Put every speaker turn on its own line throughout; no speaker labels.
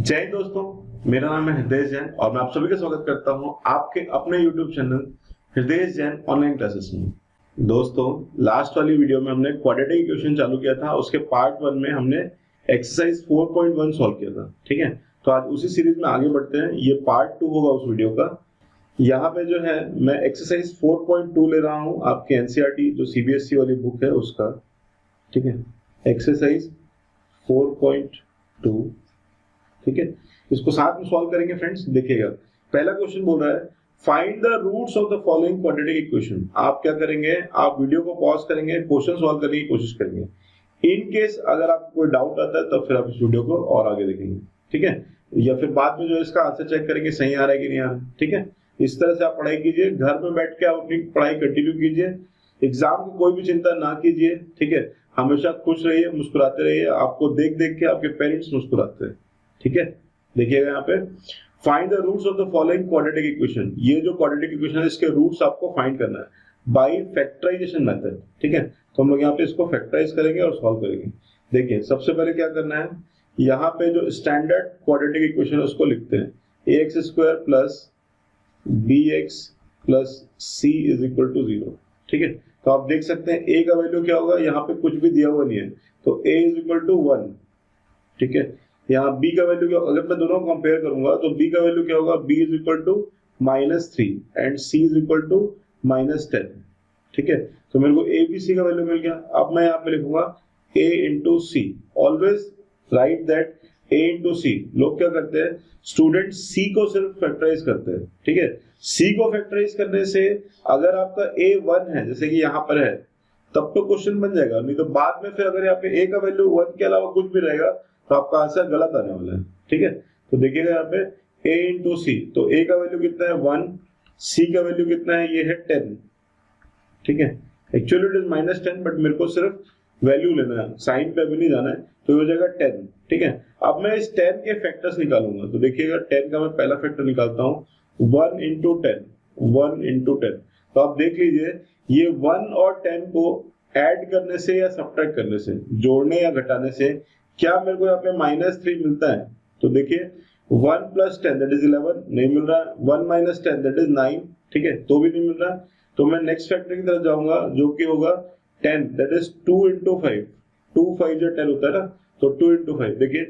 जय हिंद दोस्तों। मेरा नाम है हृदय जैन और मैं आप सभी का स्वागत करता हूं आपके अपने YouTube चैनल हृदय जैन ऑनलाइन क्लासेस में। दोस्तों, लास्ट वाली वीडियो में हमने क्वाड्रेटिक इक्वेशन चालू किया था। उसके पार्ट 1 में हमने एक्सरसाइज 4.1 सॉल्व किया था। ठीक है, तो आज उसी सीरीज में आगे बढ़ते हैं। ये पार्ट 2 होगा उस वीडियो का। यहाँ पे जो है मैं एक्सरसाइज 4.2 ले रहा हूँ आपके एनसीईआरटी जो सीबीएसई वाली बुक है उसका। ठीक है, एक्सरसाइज 4.2। ठीक है, इसको साथ में सॉल्व करेंगे फ्रेंड्स। देखिएगा, पहला क्वेश्चन बोल रहा है find the roots of the following quadratic equation. आप क्या करेंगे, आप वीडियो को पॉज करेंगे, क्वेश्चन सॉल्व करने की कोशिश करेंगे। इन केस अगर आपको कोई डाउट आता है तब फिर आप इस वीडियो को और आगे देखेंगे। ठीक है, या फिर बाद में जो इसका आंसर चेक करेंगे सही आ रहा है कि नहीं आ रहा है। ठीक है, इस तरह से आप पढ़ाई कीजिए। घर में बैठ के आप अपनी पढ़ाई कंटिन्यू कीजिए। एग्जाम की कोई भी चिंता ना कीजिए। ठीक है, हमेशा खुश रहिए, मुस्कुराते रहिए। आपको देख देख के आपके पेरेंट्स मुस्कुराते हैं। ठीक है, देखिएगा यहाँ पे find the roots of the following quadratic equation. ये जो क्वाड्रेटिक इक्वेशन है इसके रूट्स आपको फाइंड करना है बाय फैक्टराइजेशन मेथड। ठीक है, तो हम लोग यहाँ पे इसको फैक्टराइज करेंगे और सॉल्व करेंगे। देखिए, सबसे पहले क्या करना है, यहाँ पे जो स्टैंडर्ड क्वाड्रेटिक इक्वेशन है उसको लिखते हैं ax square plus bx plus c is equal to 0। ठीक है, तो आप देख सकते हैं a का वैल्यू क्या होगा, यहाँ पे कुछ भी दिया हुआ नहीं है तो a इज इक्वल टू 1। ठीक है, यहाँ b का वैल्यू क्या, अगर मैं दोनों को कंपेयर करूंगा तो b का वैल्यू क्या होगा, b is equal to -3 and c is equal to -10। ठीक है, तो मेरे को a b c का वैल्यू मिल गया। अब मैं यहाँ पे लिखूंगा a into C. Always right that a into C. लोग क्या करते हैं, स्टूडेंट c को सिर्फ फैक्टराइज करते हैं। ठीक है, c को फैक्टराइज करने से अगर आपका a 1 है जैसे कि यहाँ पर है तब तो क्वेश्चन बन जाएगा, नहीं तो बाद में फिर अगर यहाँ पे a का वैल्यू 1 के अलावा कुछ भी रहेगा तो आपका आंसर गलत आने वाला है। ठीक है, तो देखिएगा यहाँ पे a इंटू सी, तो a का वैल्यू कितना है 1, c का वैल्यू कितना है, ये है 10। ठीक है, एक्चुअली इट इज -10 बट मेरे को सिर्फ वैल्यू लेना है, साइन पे अभी नहीं जाना है, तो हो जाएगा 10। ठीक है, अब मैं इस 10 के फैक्टर्स निकालूंगा। तो देखिएगा 10 का मैं पहला फैक्टर निकालता हूँ 1 इंटू 10, 1 इंटू 10। तो आप देख लीजिए ये 1 और 10 को ऐड करने से या सब्ट्रैक्ट करने से, जोड़ने या घटाने से क्या मेरे को यहाँ पे -3 मिलता है। तो देखिए 1 प्लस 10 दैट इज 11 नहीं मिल रहा है, 1 माइनस 10 दैट इज 9। ठीक है, तो भी नहीं मिल रहा है। तो मैं नेक्स्ट फैक्टर की तरफ जाऊंगा जो कि होगा 10 दैट इज 2 इंटू 5। 2 5 जो 10 होता है ना, तो 2 इंटू 5। देखिए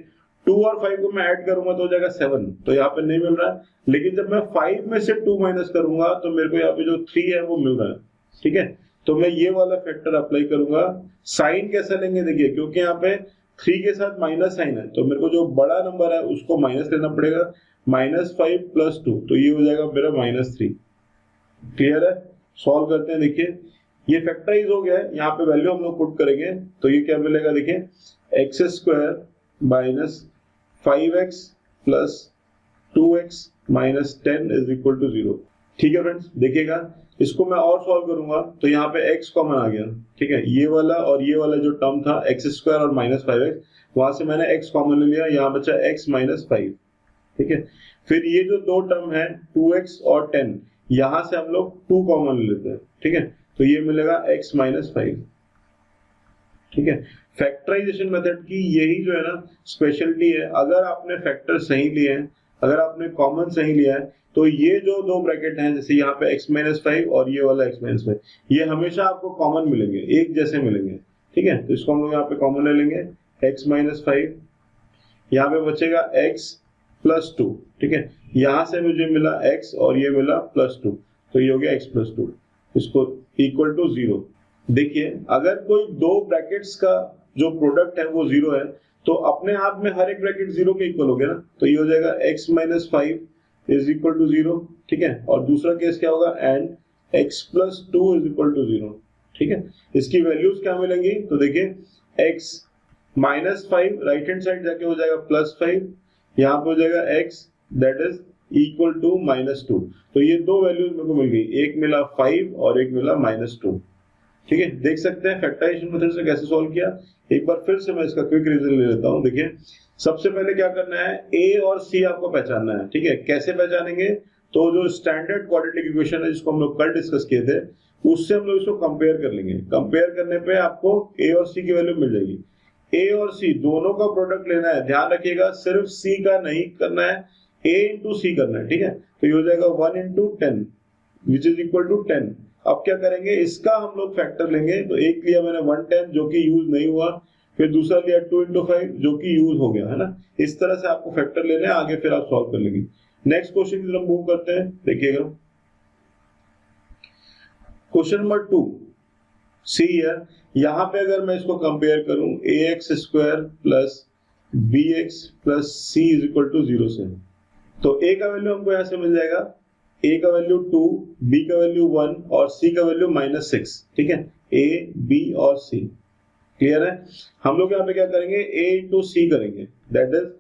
2 और 5 को मैं ऐड करूंगा तो हो जाएगा 7। तो यहाँ पे नहीं मिल रहा है, लेकिन जब मैं 5 में से 2 माइनस करूंगा तो मेरे को यहाँ पे जो 3 है वो मिल रहा है। ठीक है, तो मैं ये वाला फैक्टर अप्लाई करूंगा। साइन कैसे लेंगे, देखिए क्योंकि यहाँ पे 3 के साथ माइनस साइन है तो मेरे को जो बड़ा नंबर है उसको माइनस लेना पड़ेगा। -5 प्लस 2, तो ये हो जाएगा मेरा -3। क्लियर है, सॉल्व करते हैं। देखिए ये फैक्टराइज हो गया है, यहाँ पे वैल्यू हम लोग पुट करेंगे तो ये क्या मिलेगा, देखिए x square minus 5x plus 2x minus 10 is equal to 0। ठीक है फ्रेंड्स, देखिएगा इसको मैं और सॉल्व करूंगा तो यहाँ पे x कॉमन आ गया। ठीक है, ये वाला और ये वाला जो टर्म था एक्स स्क्वायर और -5x, वहां से मैंने x कॉमन ले लिया, यहाँ बचा x माइनस 5। ठीक है, फिर ये जो दो टर्म है 2x और 10, यहां से हम लोग 2 कॉमन ले लेते हैं। ठीक है, तो ये मिलेगा x माइनस 5। ठीक है, फैक्टराइजेशन मेथड की यही जो है ना स्पेशलिटी है। अगर आपने फैक्टर सही लिए हैं, अगर आपने कॉमन सही लिया है तो ये जो दो ब्रैकेट हैं जैसे यहाँ पे x माइनस 5 और ये वाला x माइनस 5, ये हमेशा आपको कॉमन मिलेंगे, एक जैसे मिलेंगे। ठीक है, तो इसको हम लोग यहाँ पे कॉमन ले लेंगे, x माइनस 5, यहाँ पे बचेगा x प्लस 2। ठीक है, यहाँ से मुझे मिला x और ये मिला प्लस 2, तो ये हो गया x प्लस 2, इसको इक्वल टू 0। देखिए अगर कोई दो ब्रैकेट्स का जो प्रोडक्ट है वो 0 है तो अपने आप में हर एक ब्रैकेट 0 के इक्वल हो गया ना, तो ये हो जाएगा x minus 5 is equal to 0। ठीक है, और दूसरा केस क्या होगा, and x plus 2 is equal to 0। ठीक है, इसकी वैल्यूज क्या मिलेंगी, तो देखिए x minus 5 right hand side जाके हो जाएगा प्लस 5, यहाँ पे हो जाएगा x that is equal to -2। तो ये दो वैल्यूज मेरे को मिल गई, एक मिला 5 और एक मिला -2। ठीक है, देख सकते हैं फैक्टराइजेशन मेथड से कैसे सॉल्व किया। एक बार फिर से मैं इसका क्विक रिविजन ले लेता हूं। देखिए सबसे पहले क्या करना है, a और c आपको पहचानना है। ठीक है, कैसे पहचानेंगे, तो जो स्टैंडर्ड क्वाड्रेटिक इक्वेशन है जिसको हम लोग कल डिस्कस किए थे उससे हम लोग इसको कंपेयर कर लेंगे। कंपेयर करने पे आपको a और c की वैल्यू मिल जाएगी। ए और सी दोनों का प्रोडक्ट लेना है, ध्यान रखिएगा सिर्फ सी का नहीं करना है, ए इंटू सी करना है, ठीक है। तो ये हो जाएगा 1 into 10 which is equal to 10। अब क्या करेंगे, इसका हम लोग फैक्टर लेंगे। तो एक लिया मैंने 110 जो कि यूज नहीं हुआ, फिर दूसरा लिया 2 इंटू 5 जो कि यूज हो गया, है ना। इस तरह से आपको फैक्टर लेने हैं, आगे फिर आप सॉल्व कर लेंगे। नेक्स्ट क्वेश्चन की तरफ मूव करते हैं, देखिएगा क्वेश्चन नंबर 2 सी है। यहां पे अगर मैं इसको कंपेयर करूं A X square plus B X plus C is equal to 0 से, तो ए का वैल्यू हमको यहां से मिल जाएगा, ए का वैल्यू 2, बी का वैल्यू 1 और सी का वैल्यू -6, ठीक है। ए बी और सी क्लियर है। हम लोग यहाँ पे क्या करेंगे, ए इंटू सी करेंगे, दैट इज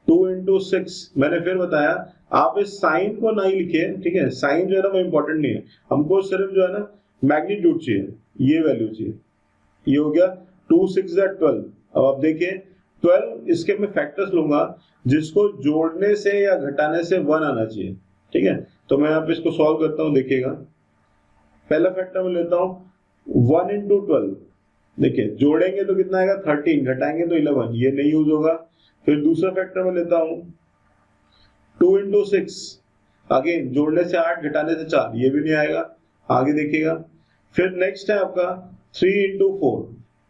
2 इंटू 6। मैंने फिर बताया आप इस साइन को नहीं लिखिए, ठीक है। साइन जो है ना वो इंपॉर्टेंट नहीं है, हमको सिर्फ जो है ना मैग्नीट्यूड चाहिए, ये वैल्यू चाहिए। ये हो गया 2 6 12। अब आप देखिए 12 इसके मैं फैक्टर्स लूंगा जिसको जोड़ने से या घटाने से 1 आना चाहिए, ठीक है। तो मैं यहाँ पे इसको सॉल्व करता हूँ, देखिएगा पहला फैक्टर मैं लेता हूँ 1 इंटू 12। देखिए जोड़ेंगे तो कितना आएगा 13, घटाएंगे तो 11, ये नहीं यूज होगा। फिर दूसरा फैक्टर मैं लेता हूँ 2 इंटू 6, अगेन जोड़ने से 8 घटाने से 4, ये भी नहीं आएगा। आगे देखिएगा फिर नेक्स्ट है आपका 3 इंटू 4,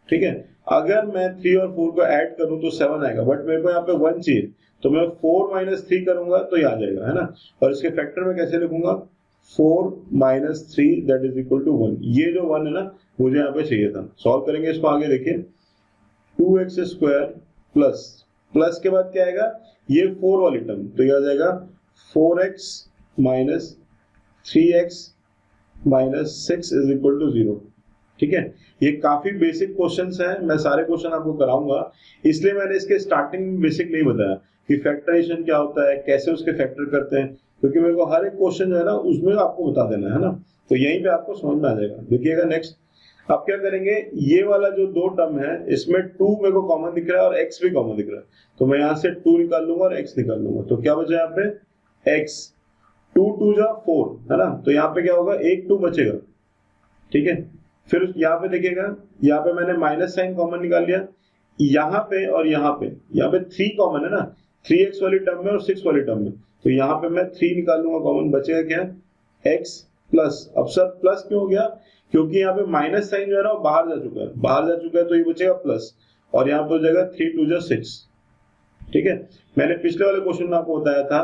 ठीक है। अगर मैं 3 और 4 को ऐड करूं तो 7 आएगा, बट मेरे को यहाँ पे 1 चाहिए, तो मैं 4 माइनस 3 करूंगा तो ये आ जाएगा, है ना। और इसके फैक्टर में कैसे लिखूंगा, 4 minus 3 that is equal to 1। ये जो 1 है ना मुझे यहाँ पे चाहिए था। सॉल्व करेंगे इसको, आगे देखिए 2x स्क्वायर प्लस प्लस के बाद क्या आएगा, ये 4 वाली टर्म, तो ये आ जाएगा 4x minus 3x minus 6 is equal to 0, ठीक है। ये काफी बेसिक क्वेश्चंस हैं, मैं सारे क्वेश्चन आपको कराऊंगा, इसलिए मैंने इसके स्टार्टिंग में बेसिक नहीं बताया कि फैक्टराइजेशन क्या होता है, कैसे उसके फैक्टर करते हैं, क्योंकि मेरे को हर एक क्वेश्चन जो है ना उसमें आपको बता देना है ना, तो यहीं पे आपको समझ में आ जाएगा। देखिएगा नेक्स्ट, अब क्या करेंगे, ये वाला जो 2 टर्म है इसमें 2 मेरे को कॉमन दिख रहा है और x भी कॉमन दिख रहा है, तो मैं यहाँ से 2 निकाल लूंगा और x निकाल लूंगा, तो क्या बचा यहाँ पे x, 2 2 जा 4, है ना। तो यहाँ पे क्या होगा, एक 2 बचेगा, ठीक है। फिर यहाँ पे देखिएगा, यहाँ पे मैंने माइनस साइन कॉमन निकाल लिया, यहाँ पे और यहाँ पे 3 कॉमन है ना, 3x वाली टर्म में और 6 वाली टर्म में, तो यहाँ पे मैं 3 निकाल लूंगा कॉमन, बचेगा क्या, x प्लस। अब सर प्लस क्यों हो गया, क्योंकि यहाँ पे माइनस साइन जो है ना वो बाहर जा चुका है, तो ये बचेगा प्लस, और यहाँ पे हो जाएगा 3 2 जा 6, ठीक है। मैंने पिछले वाले क्वेश्चन में आपको बताया था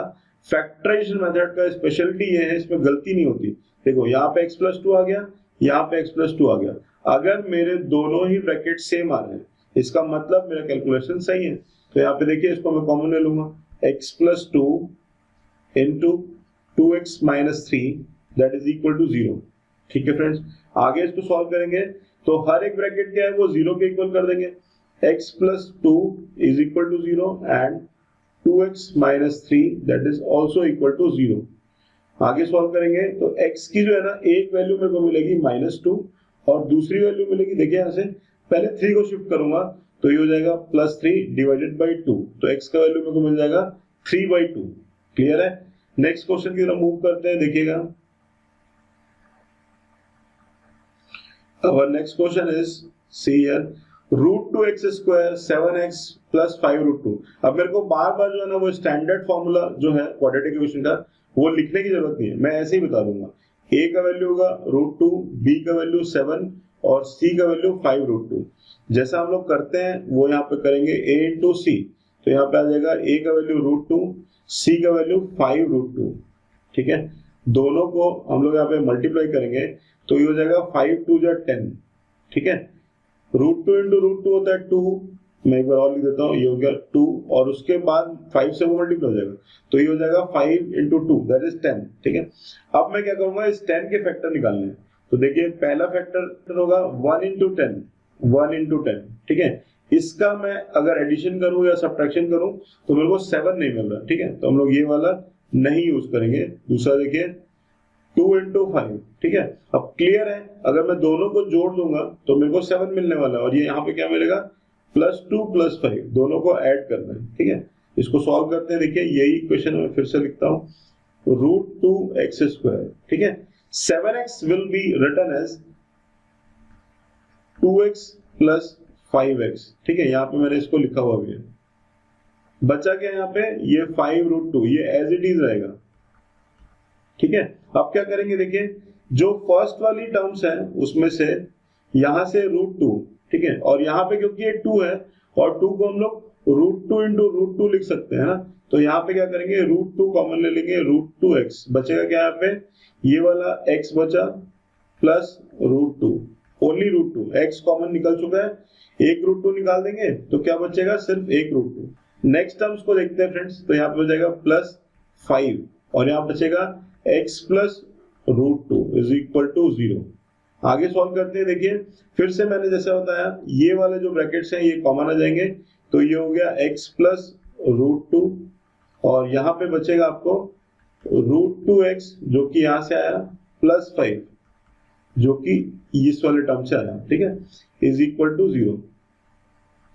फैक्टराइजेशन मेथड का स्पेशलिटी ये है, इसमें गलती नहीं होती। देखो यहाँ पे x प्लस 2 आ गया, यहाँ पे x प्लस 2 आ गया, अगर मेरे दोनों ही ब्रैकेट सेम आ रहे हैं इसका मतलब मेरा कैलकुलेशन सही है। तो यहाँ पे देखिए इसको मैं कॉमन ले लूंगा, x plus 2 into 2x minus 3 that is equal to 0, ठीक है फ्रेंड्स। आगे इसको सॉल्व करेंगे तो हर एक ब्रैकेट क्या है वो 0 के इक्वल कर देंगे, x plus 2 is equal to 0 and 2x minus 3 that is also equal to 0। आगे सॉल्व करेंगे तो x की जो है ना एक वैल्यू मेरे को मिलेगी -2 और दूसरी वैल्यू मिलेगी, देखिए यहाँ से पहले 3 को शिफ्ट करूंगा तो ये हो जाएगा +3 डिवाइडेड बाई 2, तो x का वैल्यू मेरे को मिल जाएगा 3/2। क्लियर है। नेक्स्ट क्वेश्चन की तरफ मूव करते हैं, देखिएगा our next question is see here √2x square 7x plus 5√2। अब मेरे को बार बार जो है ना वो स्टैंडर्ड फॉर्मूला जो है क्वाड्रेटिक इक्वेशन का वो लिखने की जरूरत नहीं है, मैं ऐसे ही बता दूंगा। a का वैल्यू होगा √2, b का वैल्यू 7 और c का वैल्यू 5√2। जैसा हम लोग करते हैं वो यहाँ पे करेंगे a इंटू सी, तो यहाँ पे आ जाएगा a का वैल्यू √2, c का वैल्यू 5√2, ठीक है। दोनों को हम लोग यहाँ पे मल्टीप्लाई करेंगे तो ये हो जाएगा 5 2 जा 10, ठीक है। √2 इंटू √2 होता है 2, मैं एक बार और लिख देता हूँ, ये हो गया 2 और उसके बाद 5 से वो मल्टीप्लाई हो जाएगा, तो ये हो जाएगा 5 इंटू 2 दैट इज 10, ठीक है। अब मैं क्या करूंगा, इस 10 के फैक्टर निकालने हैं, तो देखिए पहला फैक्टर होगा 1 इंटू 10, 1 इंटू 10, ठीक है। इसका मैं अगर एडिशन करूं या सब्ट्रैक्शन करूं तो मेरे को 7 नहीं मिल रहा, ठीक है, तो हम लोग ये वाला नहीं यूज करेंगे। दूसरा देखिए 2 इंटू 5, ठीक है। अब क्लियर है, अगर मैं दोनों को जोड़ दूंगा तो मेरे को 7 मिलने वाला है, और ये यहाँ पे क्या मिलेगा +2 + 5, दोनों को ऐड करना है, ठीक है। इसको सॉल्व करते हैं, देखिए यही इक्वेशन मैं फिर से लिखता हूँ, √2x², ठीक है। 7x will be written as 2x + 5x, ठीक है, यहाँ पे मैंने इसको लिखा हुआ भी है। बचा क्या यहाँ पे, ये 5√2, ये एज इट इज रहेगा, ठीक है। अब क्या करेंगे, देखिए जो फर्स्ट वाली टर्म्स है उसमें से यहाँ से √2, ठीक है, और यहाँ पे क्योंकि ये 2 है और 2 को हम लोग √2 इंटू √2 लिख सकते हैं ना, तो यहाँ पे क्या करेंगे, √2 कॉमन ले लेंगे, √2x बचेगा क्या यहाँ पे, ये वाला x बचा प्लस √2, ओनली √2, x कॉमन निकल चुका है, एक √2 निकाल देंगे तो क्या बचेगा, सिर्फ एक √2। नेक्स्ट टर्म्स को देखते हैं फ्रेंड्स, तो यहाँ पे हो जाएगा प्लस 5 और यहाँ बचेगा x plus √2 is equal to 0। आगे सॉल्व करते हैं, देखिए फिर से मैंने जैसा बताया ये वाले जो ब्रैकेट्स हैं ये कॉमन आ जाएंगे, तो ये हो गया x प्लस √2 और यहाँ पे बचेगा आपको √2x जो कि यहाँ से आया प्लस 5 जो कि इस वाले टर्म से आया, ठीक है, इज इक्वल टू 0।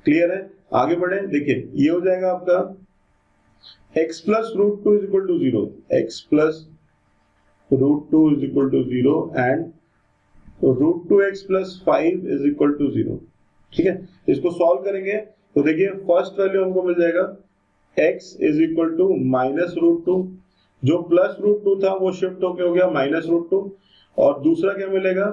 क्लियर है, आगे बढ़े, देखिए ये हो जाएगा आपका x plus √2 is equal to 0, x plus √2 is equal to 0 and √2x plus 5 is equal to 0, ठीक है। इसको सॉल्व करेंगे तो देखिए फर्स्ट वैल्यू हमको मिल जाएगा x is equal to minus √2, जो प्लस √2 था वो शिफ्ट होके हो गया माइनस √2, और दूसरा क्या मिलेगा,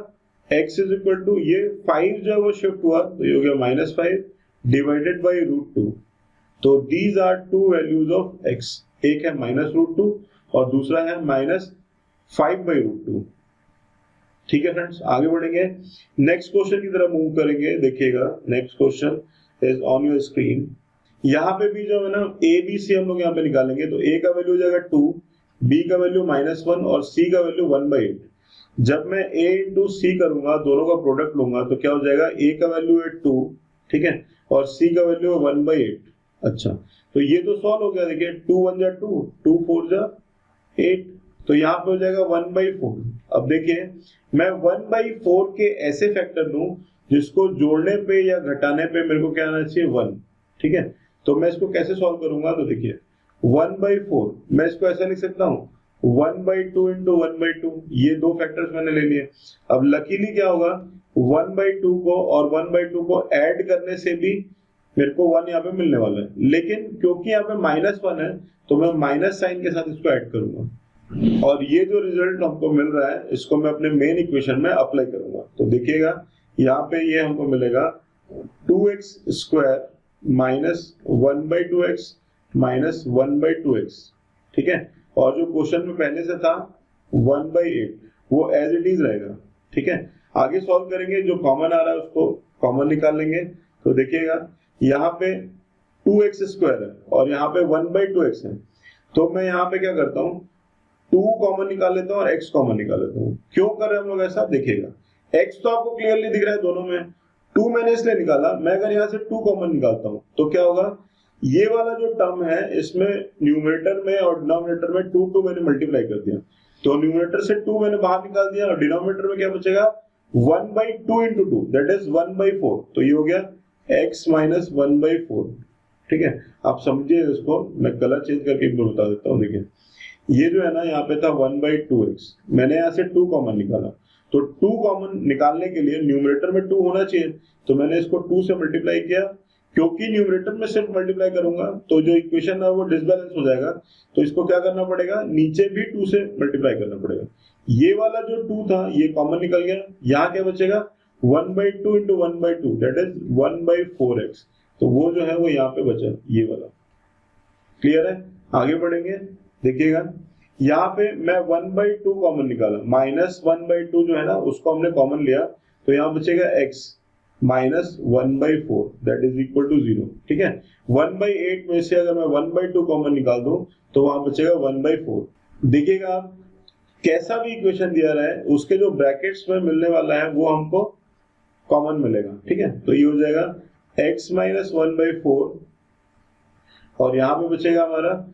x इज इक्वल टू ये 5 जो है वो शिफ्ट हुआ तो ये हो गया -5 डिवाइडेड बाई √2। तो these are two values of x, एक है -√2 और दूसरा है -5/√2, ठीक है फ्रेंड्स। आगे बढ़ेंगे, नेक्स्ट क्वेश्चन की तरफ मूव करेंगे, देखिएगा next question is on your screen. यहाँ पे भी जो है ना a b c हम लोग यहाँ पे निकालेंगे, तो a का वैल्यू हो जाएगा 2, b का वैल्यू -1 और c का वैल्यू 1/8। जब मैं a इंटू सी करूंगा, दोनों का प्रोडक्ट लूंगा, तो क्या हो जाएगा, a का वैल्यू है 2, ठीक है, और c का वैल्यू है 1/8। अच्छा, तो ये तो सॉल्व हो गया, देखिए 2 1 जा 2, 2 4 जा 8, तो यहाँ पे हो जाएगा 1/4। अब देखिए मैं 1/4 के ऐसे फैक्टर लूं जिसको जोड़ने पे या घटाने पे मेरे को क्या आना चाहिए, 1, ठीक है। तो मैं इसको कैसे सॉल्व करूंगा, तो देखिए 1/4 मैं इसको ऐसा लिख सकता हूँ 1/2 इंटू 1/2, ये दो फैक्टर्स मैंने ले लिए। अब लकीली क्या होगा, 1/2 को और 1/2 को ऐड करने से भी मेरे को 1 यहाँ पे मिलने वाला है, लेकिन क्योंकि यहाँ पे -1 है तो मैं माइनस साइन के साथ इसको ऐड करूंगा, और ये जो रिजल्ट हमको मिल रहा है इसको मैं अपने मेन इक्वेशन में अप्लाई करूंगा। तो देखिएगा यहाँ पे ये हमको मिलेगा 2x square minus 1/2x minus 1/2x, ठीक है, और जो क्वेश्चन में पहले से था 1/8 वो एज इट इज रहेगा, ठीक है। आगे सॉल्व करेंगे, जो कॉमन आ रहा है उसको कॉमन निकाल लेंगे। तो देखिएगा यहाँ पे 2x स्क्वायर है और यहाँ पे 1/2x है, तो मैं यहाँ पे क्या करता हूँ, 2 कॉमन निकाल लेता हूँ और x कॉमन निकाल लेता हूँ। क्यों कर रहे हैं हम लोग ऐसा, देखिएगा x तो आपको क्लियरली दिख रहा है दोनों में, 2 मैंने इसलिए निकाला, मैं अगर यहाँ से 2 कॉमन निकालता हूँ तो क्या होगा, ये वाला जो टर्म है इसमें न्यूमरेटर में और डिनोमिनेटर में 2 मैंने मल्टीप्लाई कर दिया, तो न्यूमरेटर से 2 मैंने बाहर निकाल दिया और डिनोमिनेटर में क्या बचेगा, 1/2 इंटू 2 दैट इज 1/4, तो ये हो गया x माइनस 1/4, ठीक है। आप समझिए इसको, मैं कलर चेंज करके एक बार बता देता हूँ। देखिए ये जो है ना यहाँ पे था 1/2x, मैंने यहाँ से 2 कॉमन निकाला, तो 2 कॉमन निकालने के लिए न्यूमरेटर में 2 होना चाहिए, तो मैंने इसको 2 से मल्टीप्लाई किया, क्योंकि न्यूमरेटर में सिर्फ मल्टीप्लाई करूंगा तो जो इक्वेशन है वो डिसबैलेंस हो जाएगा, तो इसको क्या करना पड़ेगा, नीचे भी 2 से मल्टीप्लाई करना पड़ेगा। ये वाला जो 2 था ये कॉमन निकल गया, यहाँ क्या बचेगा, 1/2 इंटू 1/2 दैट इज 1/4x, तो वो जो है वो यहाँ पे बचा, ये वाला। क्लियर है, आगे बढ़ेंगे, देखिएगा यहाँ पे मैं 1/2 कॉमन निकाला, -1/2 जो है ना उसको हमने कॉमन लिया, तो यहाँ बचेगा x minus 1/4 that is equal to 0, ठीक है। 1/8 में से अगर मैं 1/2 कॉमन निकाल दूं तो वहां बचेगा 1/4। देखिएगा आप कैसा भी इक्वेशन दिया रहा है उसके जो ब्रैकेट्स में मिलने वाला है वो हमको कॉमन मिलेगा, ठीक है। तो ये हो जाएगा x माइनस 1/4 और यहाँ पे बचेगा हमारा,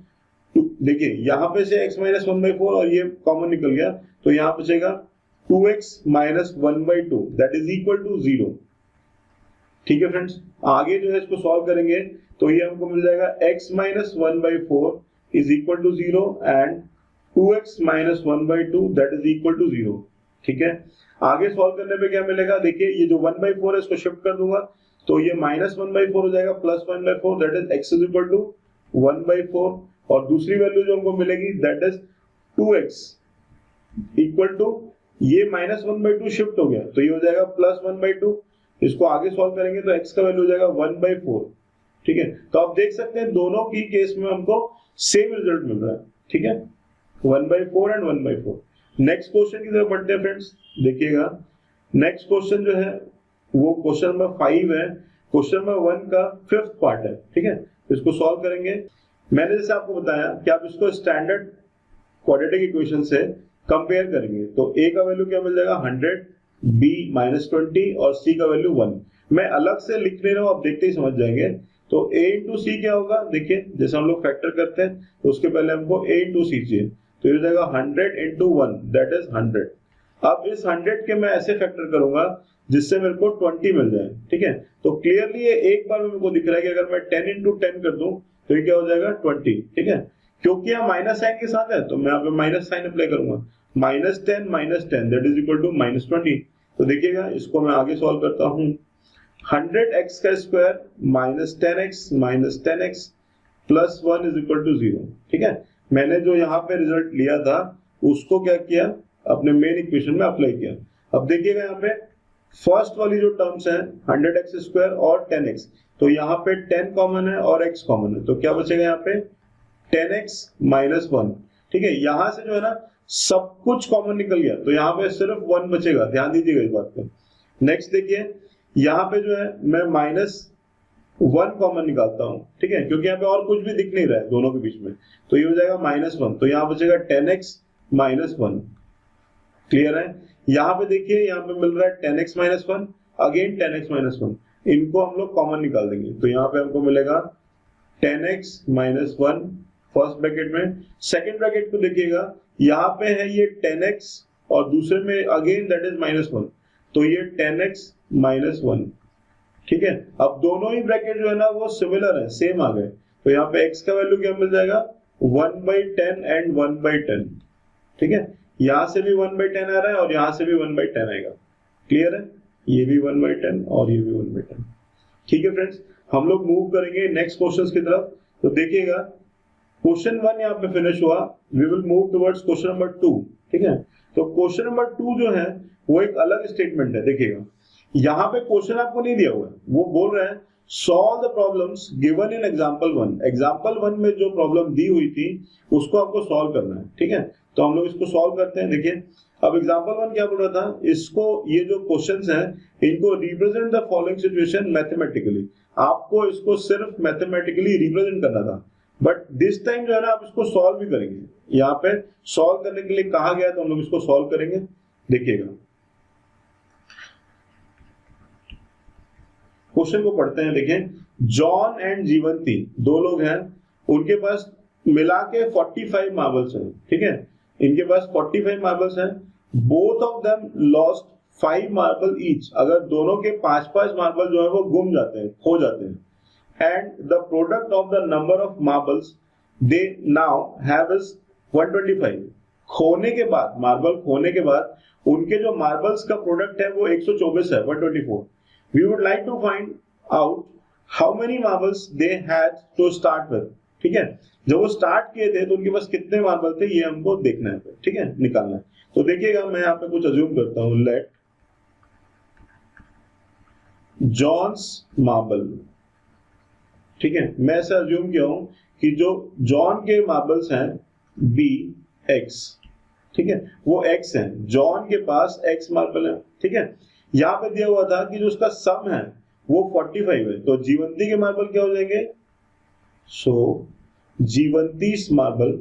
देखिए यहाँ पे से x माइनस 1/4 और ये कॉमन निकल गया, तो यहाँ बचेगा 2x minus 1/2 that is equal to 0, ठीक है फ्रेंड्स। आगे जो है इसको सॉल्व करेंगे तो ये हमको मिल जाएगा x minus 1/4 is equal to 0 and 2x minus 1/2 that is equal to 0, ठीक है। आगे सॉल्व करने पे क्या मिलेगा, देखिए ये जो 1/4 है इसको शिफ्ट कर दूंगा तो ये -1/4 हो जाएगा +1/4, that is x is equal to 1/4, और दूसरी वैल्यू जो हमको मिलेगी that is 2x equal to, ये -1/2 शिफ्ट हो गया तो ये हो जाएगा +1/2। इसको आगे सॉल्व करेंगे तो x का वैल्यू हो जाएगा 1/4। ठीक है, तो आप देख सकते हैं दोनों की केस में हमको सेम रिजल्ट मिल रहा है। ठीक है, 1/4 एंड 1/4। नेक्स्ट क्वेश्चन की तरफ बढ़ते हैं फ्रेंड्स। देखिएगा नेक्स्ट क्वेश्चन जो है वो क्वेश्चन नंबर 5 है, क्वेश्चन नंबर 1 का 5th पार्ट है। ठीक है, इसको सॉल्व करेंगे। मैंने जैसे आपको बताया कि आप इसको स्टैंडर्ड क्वाड्रेटिक इक्वेशन से कंपेयर करेंगे तो a का वैल्यू क्या मिल जाएगा 100, b -20 और c का वैल्यू 1। मैं अलग से लिख नहीं रहा हूं, आप देखते ही समझ जाएंगे। तो a इंटू सी क्या होगा, देखिए जैसे हम लोग फैक्टर करते हैं तो उसके पहले हमको a इंटू सी चाहिए, तो ये हो जाएगा 100 इंटू 1 दैट इज 100। अब इस 100 के मैं ऐसे फैक्टर करूंगा जिससे मेरे को 20 मिल जाए। ठीक है, तो क्लियरली ये एक बार में मेरे को दिख रहा है कि अगर मैं 10 इंटू 10 कर दूं तो ये क्या हो जाएगा 20। ठीक है, क्योंकि यहाँ माइनस साइन के साथ है तो मैं यहाँ पे माइनस साइन अप्लाई करूंगा, -10 दैट इज इक्वल टू -20। तो देखिएगा इसको मैं आगे सॉल्व करता हूँ। 100x का square -10x plus 1 is equal to 0। ठीक है, मैंने जो यहाँ पे रिजल्ट लिया था उसको क्या किया, अपने मेन इक्वेशन में अप्लाई किया। अब देखिएगा यहाँ पे फर्स्ट वाली जो टर्म्स है 100x स्क्वायर और 10x, तो यहाँ पे 10 कॉमन है और x कॉमन है, तो क्या बचेगा यहाँ पे 10x - 1। ठीक है, यहां से जो है ना सब कुछ कॉमन निकल गया तो यहाँ पे सिर्फ 1 बचेगा, ध्यान दीजिएगा इस बात पे। नेक्स्ट देखिए यहाँ पे जो है मैं -1 कॉमन निकालता हूँ। ठीक है, क्योंकि यहाँ पे और कुछ भी दिख नहीं रहा है दोनों के बीच में, तो ये हो जाएगा -1, तो यहाँ बचेगा 10x - 1। क्लियर है, यहाँ पे देखिए यहाँ पे मिल रहा है 10x - 1, अगेन 10x - 1, इनको हम लोग कॉमन निकाल देंगे तो यहाँ पे हमको मिलेगा 10x - 1 फर्स्ट ब्रैकेट में। सेकंड ब्रैकेट को देखिएगा यहाँ पे है ये 10x और दूसरे में अगेन दैट इज -1, तो ये 10x - 1। ठीक है, अब दोनों ही ब्रैकेट जो है ना वो सिमिलर है, सेम आ गए, तो यहाँ पे x का वैल्यू क्या मिल जाएगा 1/10 एंड 1/10। ठीक है, यहाँ से भी 1/10 आ रहा है और यहाँ से भी 1/10 आएगा। क्लियर है, ये भी 1/10 और ये भी 1/10। ठीक है फ्रेंड्स, हम लोग मूव करेंगे नेक्स्ट क्वेश्चंस की तरफ। तो देखिएगा क्वेश्चन 1 यहाँ पे फिनिश हुआ, we will move towards question number 2। ठीक है, तो क्वेश्चन नंबर 2 जो है वो एक अलग स्टेटमेंट है। देखिएगा यहाँ पे क्वेश्चन आपको नहीं दिया हुआ है, वो बोल रहे हैं solve the problems given in example 1। Example 1 में जो प्रॉब्लम दी हुई थी उसको आपको सॉल्व करना है। ठीक है, तो हम लोग इसको सॉल्व करते हैं। देखिए अब एग्जांपल 1 क्या बोल रहा था, इसको ये जो क्वेश्चंस हैं इनको represent the following situation mathematically, आपको इसको सिर्फ मैथमेटिकली रिप्रेजेंट करना था, बट दिस टाइम जो है ना आप इसको सॉल्व भी करेंगे। यहाँ पे सॉल्व करने के लिए कहा गया तो हम लोग इसको सॉल्व करेंगे। देखिएगा क्वेश्चन को पढ़ते हैं। देखें जॉन एंड जीवंती दो लोग हैं, उनके पास मिला के 45 मार्बल्स हैं। ठीक है, इनके पास 45 मार्बल्स हैं, both of them lost 5 marble each. अगर दोनों के 5-5 मार्बल जो है वो गुम जाते हैं, खो जाते हैं, and the product of the number of marbles they now have is 125। खोने के बाद, मार्बल खोने के बाद उनके जो मार्बल्स का प्रोडक्ट है वो 124 है, 124। we would like to find out how many marbles they had to start with। ठीक है, जब वो स्टार्ट किए थे तो उनके पास कितने मार्बल थे ये हमको देखना है। ठीक है, निकालना है। तो देखिएगा मैं यहाँ पे कुछ अज्यूम करता हूँ, लेट जॉन्स मार्बल। ठीक है, मैं ऐसा अज्यूम किया हूं कि जो जॉन के मार्बल्स हैं BX, ठीक है, वो X है, जॉन के पास X मार्बल है। ठीक है, यहां पे दिया हुआ था कि जो उसका सम है वो 45 है, तो जीवंती के मार्बल क्या हो जाएंगे, सो जीवंती मार्बल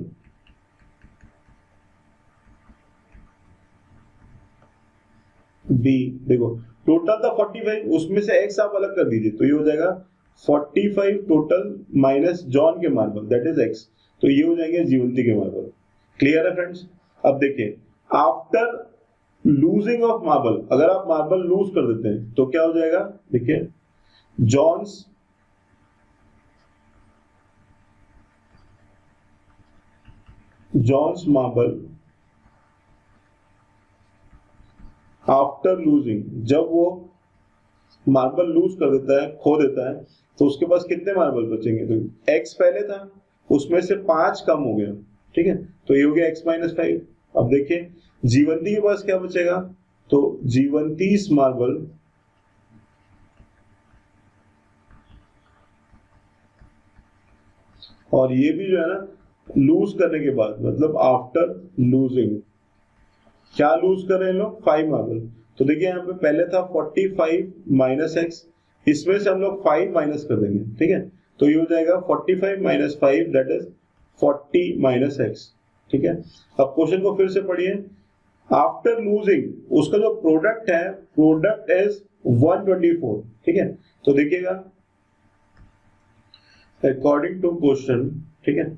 B। देखो टोटल था 45, उसमें से X आप अलग कर दीजिए तो ये हो जाएगा 45 टोटल माइनस जॉन के मार्बल दैट इज X, तो ये हो जाएंगे जीवंती के मार्बल। क्लियर है फ्रेंड्स। अब देखिए आफ्टर लूजिंग ऑफ मार्बल, अगर आप मार्बल लूज कर देते हैं तो क्या हो जाएगा, देखिए जॉन्स मार्बल आफ्टर लूजिंग, जब वो मार्बल लूज कर देता है, खो देता है, तो उसके पास कितने मार्बल बचेंगे? तो x पहले था, उसमें से 5 कम हो गया, ठीक है, तो ये हो गया x माइनस 5। अब देखिए जीवंती के पास क्या बचेगा, तो जीवंती मार्बल और ये भी जो है ना लूज करने के बाद, मतलब आफ्टर लूजिंग, क्या लूज कर रहे हैं लोग? 5 मार्बल। तो देखिए यहाँ पे पहले था 45 माइनस एक्स, इसमें से हम लोग 5 माइनस कर देंगे, ठीक है, तो ये हो जाएगा 45 minus 5 that is 40 minus x, ठीक है। अब क्वेश्चन को फिर से पढ़िए, आफ्टर लूजिंग उसका जो प्रोडक्ट है, प्रोडक्ट इज 124, ठीक है, तो देखिएगा अकॉर्डिंग टू क्वेश्चन, ठीक है,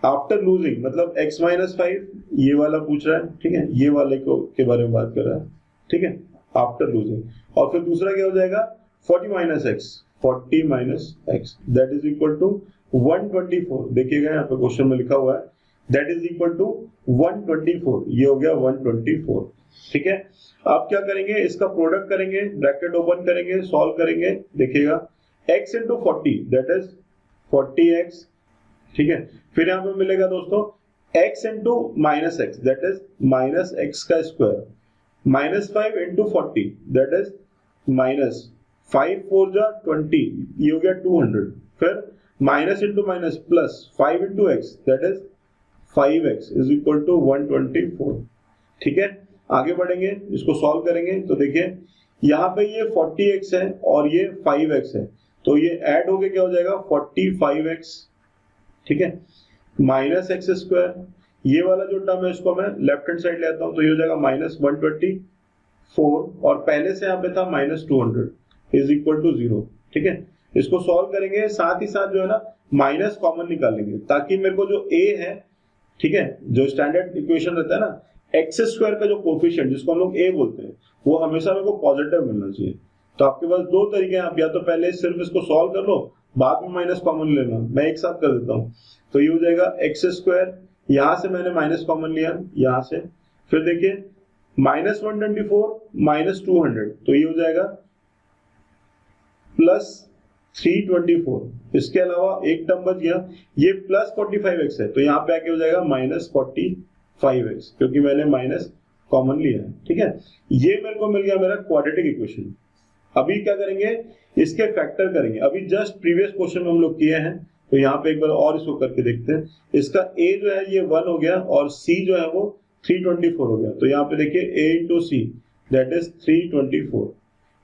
आफ्टर लूजिंग मतलब x माइनस 5 ये वाला पूछ रहा है, ठीक है, ये वाले को के बारे में बात कर रहा है, ठीक है, आफ्टर लूजिंग। और फिर दूसरा क्या हो जाएगा 40 minus x, 40 minus x that is equal to 124। देखिएगा यहाँ पे क्वेश्चन में लिखा हुआ है दैट इज इक्वल टू 124, ये हो गया 124, ठीक है। आप क्या करेंगे, इसका प्रोडक्ट करेंगे, ब्रैकेट ओपन करेंगे, सॉल्व करेंगे, देखिएगा x into 40 that is 40x, ठीक है। फिर यहाँ पे मिलेगा दोस्तों x into minus x that is minus X का square, minus 5 into 40 that is minus 5 4 जा 20, ये हो गया 200। फिर minus into minus plus 5 into x that is 5x is equal to 124, ठीक है। आगे बढ़ेंगे, इसको सॉल्व करेंगे, तो देखिए यहाँ पे ये 40x है और ये 5x है, तो ये ऐड होके क्या हो जाएगा 45x, ठीक है, माइनस एक्स स्क्वायर, ये वाला जो टर्म है इसको मैं लेफ्ट हैंड साइड ले आता हूं, तो ये हो जाएगा माइनस 124 और पहले से यहाँ पे था माइनस 200 इज इक्वल टू 0, ठीक है। इसको सॉल्व करेंगे, साथ ही साथ जो है ना माइनस कॉमन निकालेंगे, ताकि मेरे को जो a है, ठीक है, जो स्टैंडर्ड इक्वेशन रहता है ना, एक्स स्क्वायर का जो कोफिशिएंट जिसको हम लोग a बोलते हैं, वो हमेशा मेरे को पॉजिटिव मिलना चाहिए। तो आपके पास दो तरीके हैं, आप या तो पहले सिर्फ इसको सॉल्व कर लो, बाद में माइनस कॉमन लेना, मैं एक साथ कर देता हूं, तो ये हो जाएगा एक्स स्क्वायर, यहां से मैंने माइनस कॉमन लिया यहां से, फिर देखिए माइनस 124 माइनस 200, तो ये हो जाएगा प्लस 324, इसके अलावा एक टर्म बच गया, ये प्लस 45x है, तो यहाँ पे आके हो जाएगा माइनस 45x, क्योंकि मैंने माइनस कॉमन लिया है, ठीक है। ये मेरे को मिल गया मेरा क्वाड्रेटिक इक्वेशन। अभी क्या करेंगे, इसके फैक्टर करेंगे, अभी जस्ट प्रीवियस क्वेश्चन में हम लोग किए हैं, तो यहाँ पे एक बार और इसको करके देखते हैं। इसका a जो है ये 1 हो गया और c जो है वो 324 हो गया, तो यहाँ पे देखिए a into see that is 324,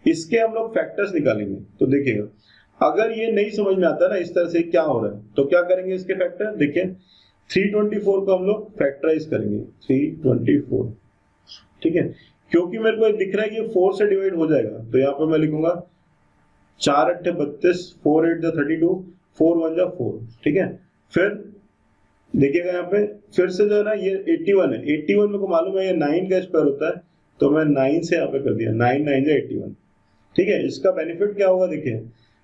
इसके हम लोग फैक्टर्स निकालेंगे। तो देखिएगा अगर ये नहीं समझ में आता ना इस तरह से क्या हो रहा है, तो क्या करेंगे इसके फैक्टर, देखिए 324 को हम लोग फैक्टराइज करेंगे, 324, ठीक है, क्योंकि मेरे को दिख रहा है कि 4 से डिवाइड हो जाएगा, तो यहाँ पे मैं लिखूंगा 4 8 32, 4 8 32, 4 1 4, ठीक है। फिर देखिएगा यहाँ पे फिर से जो है ना ये 81 है, 81 मेरे को मालूम है ये 9 का स्क्वायर होता है, तो मैं 9 से यहाँ पे कर दिया, 9 9 जा 81, ठीक है। इसका बेनिफिट क्या होगा, देखिए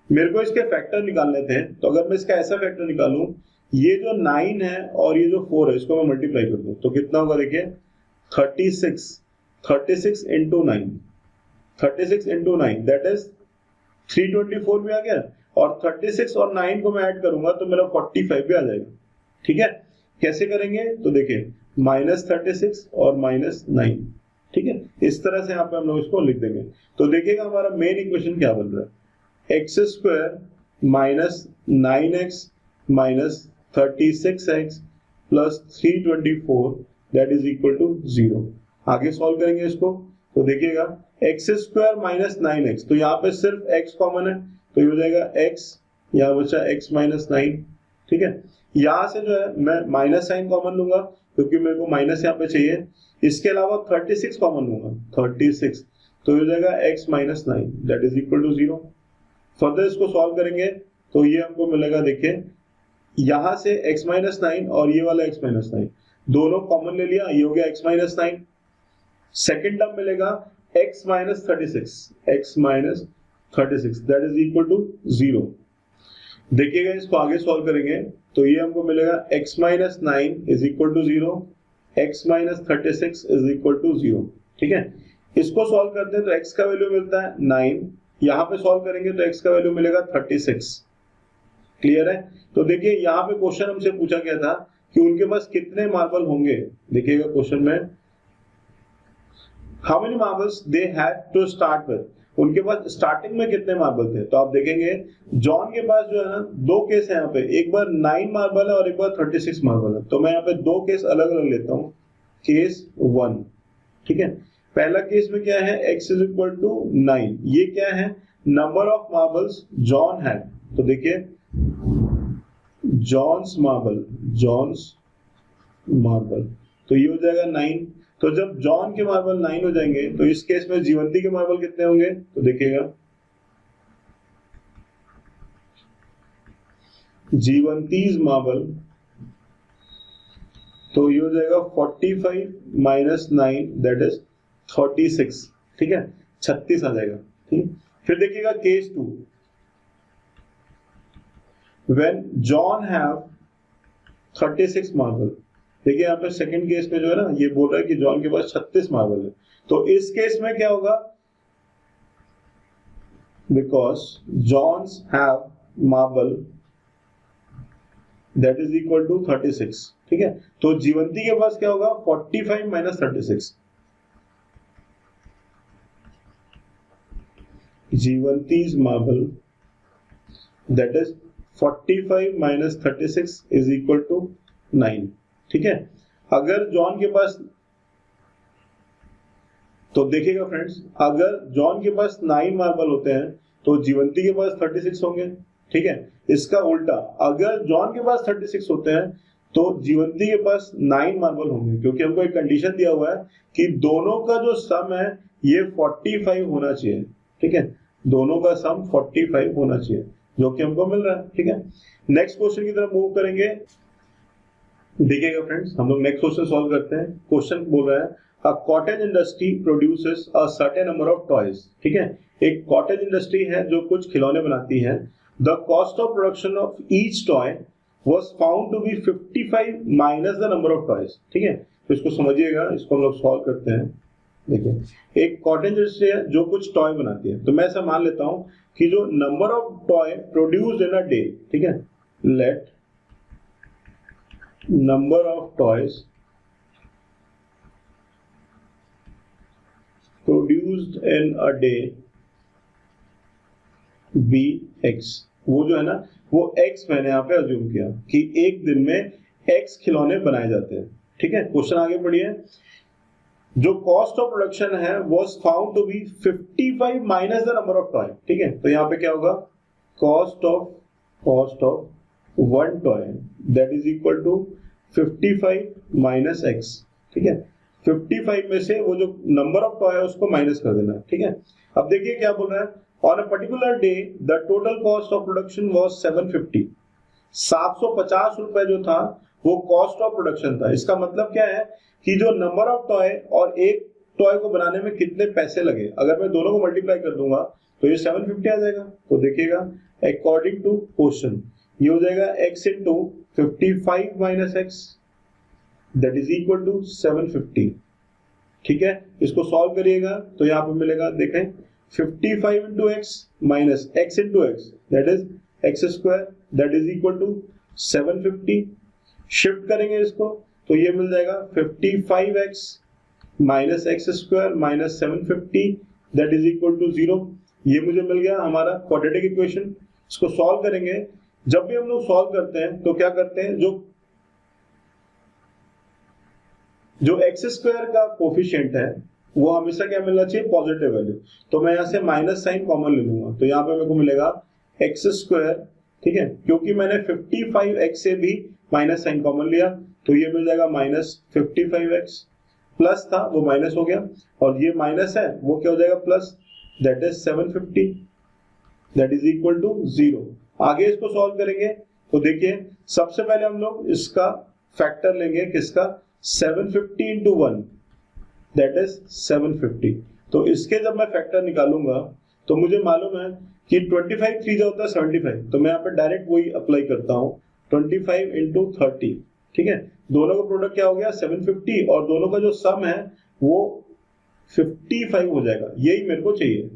मेरे को इसके फैक्टर निकालने थे, तो अगर मैं इसका ऐसा फैक्टर निकालूं, ये जो 9 है और ये जो 4 है इसको मैं मल्टीप्लाई कर दूं, तो कितना होगा देखिए 36 इंटू 9, 36 इंटू 9 दैट इज 324 भी आ गया, और 36 और 9 को मैं ऐड करूंगा तो मेरा 45 भी आ जाएगा, ठीक है। कैसे करेंगे, तो देखिए माइनस 36 और माइनस 9, ठीक है, इस तरह से यहाँ पे हम लोग इसको लिख देंगे। तो देखिएगा हमारा मेन इक्वेशन क्या बन रहा है, x square minus 9x minus 36x plus 324 that is equal to 0। आगे सॉल्व करेंगे इसको, तो देखिएगा एक्स स्क्वायर माइनस 9x, तो यहाँ पे सिर्फ x कॉमन है, तो ये हो जाएगा x, यहाँ बचा x माइनस 9, ठीक है। यहाँ से जो है मैं माइनस साइन कॉमन लूंगा, क्योंकि मेरे को माइनस यहाँ पे चाहिए, इसके अलावा 36 कॉमन लूंगा, 36, तो ये हो जाएगा x minus 9 that is equal to 0। Further इसको सॉल्व करेंगे तो ये हमको मिलेगा, देखिए यहां से x माइनस 9 और ये वाला x माइनस 9 दोनों कॉमन ले लिया, ये हो गया x माइनस 9, सेकेंड टर्म मिलेगा x minus 36 that is equal to 0। देखिएगा इसको आगे सॉल्व करेंगे तो ये हमको मिलेगा x minus 9 is equal to 0, x minus 36 is equal to 0, ठीक है। इसको सॉल्व करते हैं तो x का वैल्यू मिलता है 9, यहाँ पे सॉल्व करेंगे तो x का वैल्यू मिलेगा 36। क्लियर है? तो देखिए यहाँ पे क्वेश्चन हमसे पूछा गया था कि उनके पास कितने मार्बल होंगे। देखिएगा क्वेश्चन में, how many marbles they had to start with, उनके पास स्टार्टिंग में कितने मार्बल थे। तो आप देखेंगे जॉन के पास जो है ना, दो केस है यहाँ पे, एक बार 9 मार्बल है और एक बार 36 मार्बल है। तो मैं यहाँ पे दो केस अलग अलग लेता हूँ। केस 1, ठीक है, पहला केस में क्या है, x इज इक्वल टू 9, ये क्या है, number of marbles John had. तो देखिए जॉन्स मार्बल, तो ये हो जाएगा 9। तो जब जॉन के मार्बल 9 हो जाएंगे तो इस केस में जीवंती के मार्बल कितने होंगे। तो देखिएगा जीवंतीज मार्बल, तो ये हो जाएगा 45 माइनस 9 दैट इज 36, ठीक है, 36 आ जाएगा। ठीक, फिर देखिएगा case 2, when John have 36 marble. देखिए यहाँ पे सेकंड केस में जो है ना, ये बोल रहा है कि जॉन के पास 36 मार्बल है। तो इस केस में क्या होगा, because John's have marble that is equal to 36, ठीक है। तो जीवंती के पास क्या होगा, 45 माइनस 36, जीवंतीज मार्बल that is 45 minus 36 is equal to 9, ठीक है। अगर जॉन के पास, तो देखिएगा फ्रेंड्स, अगर जॉन के पास 9 मार्बल होते हैं तो जीवंती के पास 36 होंगे, ठीक है। इसका उल्टा, अगर जॉन के पास 36 होते हैं तो जीवंती के पास 9 मार्बल होंगे, क्योंकि हमको एक कंडीशन दिया हुआ है कि दोनों का जो सम है ये 45 होना चाहिए, ठीक है, दोनों का सम 45 होना चाहिए, जो कि हमको मिल रहा है, ठीक है। नेक्स्ट क्वेश्चन की तरफ मूव करेंगे। देखिएगा फ्रेंड्स, हम लोग नेक्स्ट क्वेश्चन सॉल्व करते हैं। क्वेश्चन बोल रहा है a cottage industry produces a certain number of toys, ठीक है। एक कॉटेज इंडस्ट्री है जो कुछ खिलौने बनाती है। The cost of production of each toy was found to be 55 minus the number of toys, ठीक है। तो इसको समझिएगा, इसको हम लोग सॉल्व करते हैं। देखिए एक कॉटेज इंडस्ट्री है जो कुछ टॉय बनाती है, तो मैं ऐसा मान लेता हूं कि जो number of toy produced in a day, ठीक है, let number of toys produced in a day be x, वो जो है ना वो x मैंने यहाँ पे अज्यूम किया कि एक दिन में x खिलौने बनाए जाते हैं, ठीक है। क्वेश्चन आगे बढ़िए। जो कॉस्ट ऑफ प्रोडक्शन है was found to be 55 minus the number of toy, ठीक है। तो यहाँ पे क्या होगा, cost of one toy that is equal to 55 minus x, ठीक है। 55 में से वो जो नंबर ऑफ टॉय है उसको माइनस कर देना, ठीक है। अब देखिए क्या बोल रहा है, on a particular day the total cost of production was 750, 750 रुपए जो था वो कॉस्ट ऑफ प्रोडक्शन था। इसका मतलब क्या है कि जो नंबर ऑफ टॉय और एक टॉय को बनाने में कितने पैसे लगे, अगर मैं दोनों को मल्टीप्लाई कर दूंगा तो ये 750 आ जाएगा। तो देखिएगा अकॉर्डिंग टू क्वेश्चन ये हो जाएगा x into 55 minus x that is equal to 750, ठीक है। इसको सॉल्व करिएगा तो यहाँ पे मिलेगा, देखें 55 into x minus x into x that is x square that is equal to 750। Shift करेंगे इसको तो ये मिल जाएगा 55x minus x square minus 750 that is equal to 0। ये मुझे मिल गया हमारा क्वाड्रेटिक इक्वेशन। इसको सॉल्व करेंगे। जब भी हम लोग सॉल्व करते हैं तो क्या करते हैं, जो एक्स स्क्वायर का कोफिशिएंट है वो हमेशा क्या मिलना चाहिए, पॉजिटिव वैल्यू। तो मैं यहाँ से माइनस साइन कॉमन ले लूंगा तो यहाँ पे मेरे को मिलेगा एक्स स्क्वायर, ठीक है, क्योंकि मैंने 55x से भी माइनस साइन कॉमन लिया तो ये मिल जाएगा माइनस 55x, प्लस था वो माइनस हो गया और ये माइनस है वो क्या हो जाएगा plus, that is 750 that is equal to 0। आगे इसको सॉल्व करेंगे तो देखिए सबसे पहले हम लोग इसका फैक्टर लेंगे, किसका, 750 इंटू 1 दैट इज 750। तो इसके जब मैं फैक्टर निकालूंगा तो मुझे मालूम है कि 25 3 होता है 75, तो मैं यहाँ पे डायरेक्ट वही अप्लाई करता हूँ 25 इंटू 30, ठीक है। दोनों का प्रोडक्ट क्या हो गया 750 और दोनों का जो सम है वो 55 हो जाएगा, यही मेरे को चाहिए।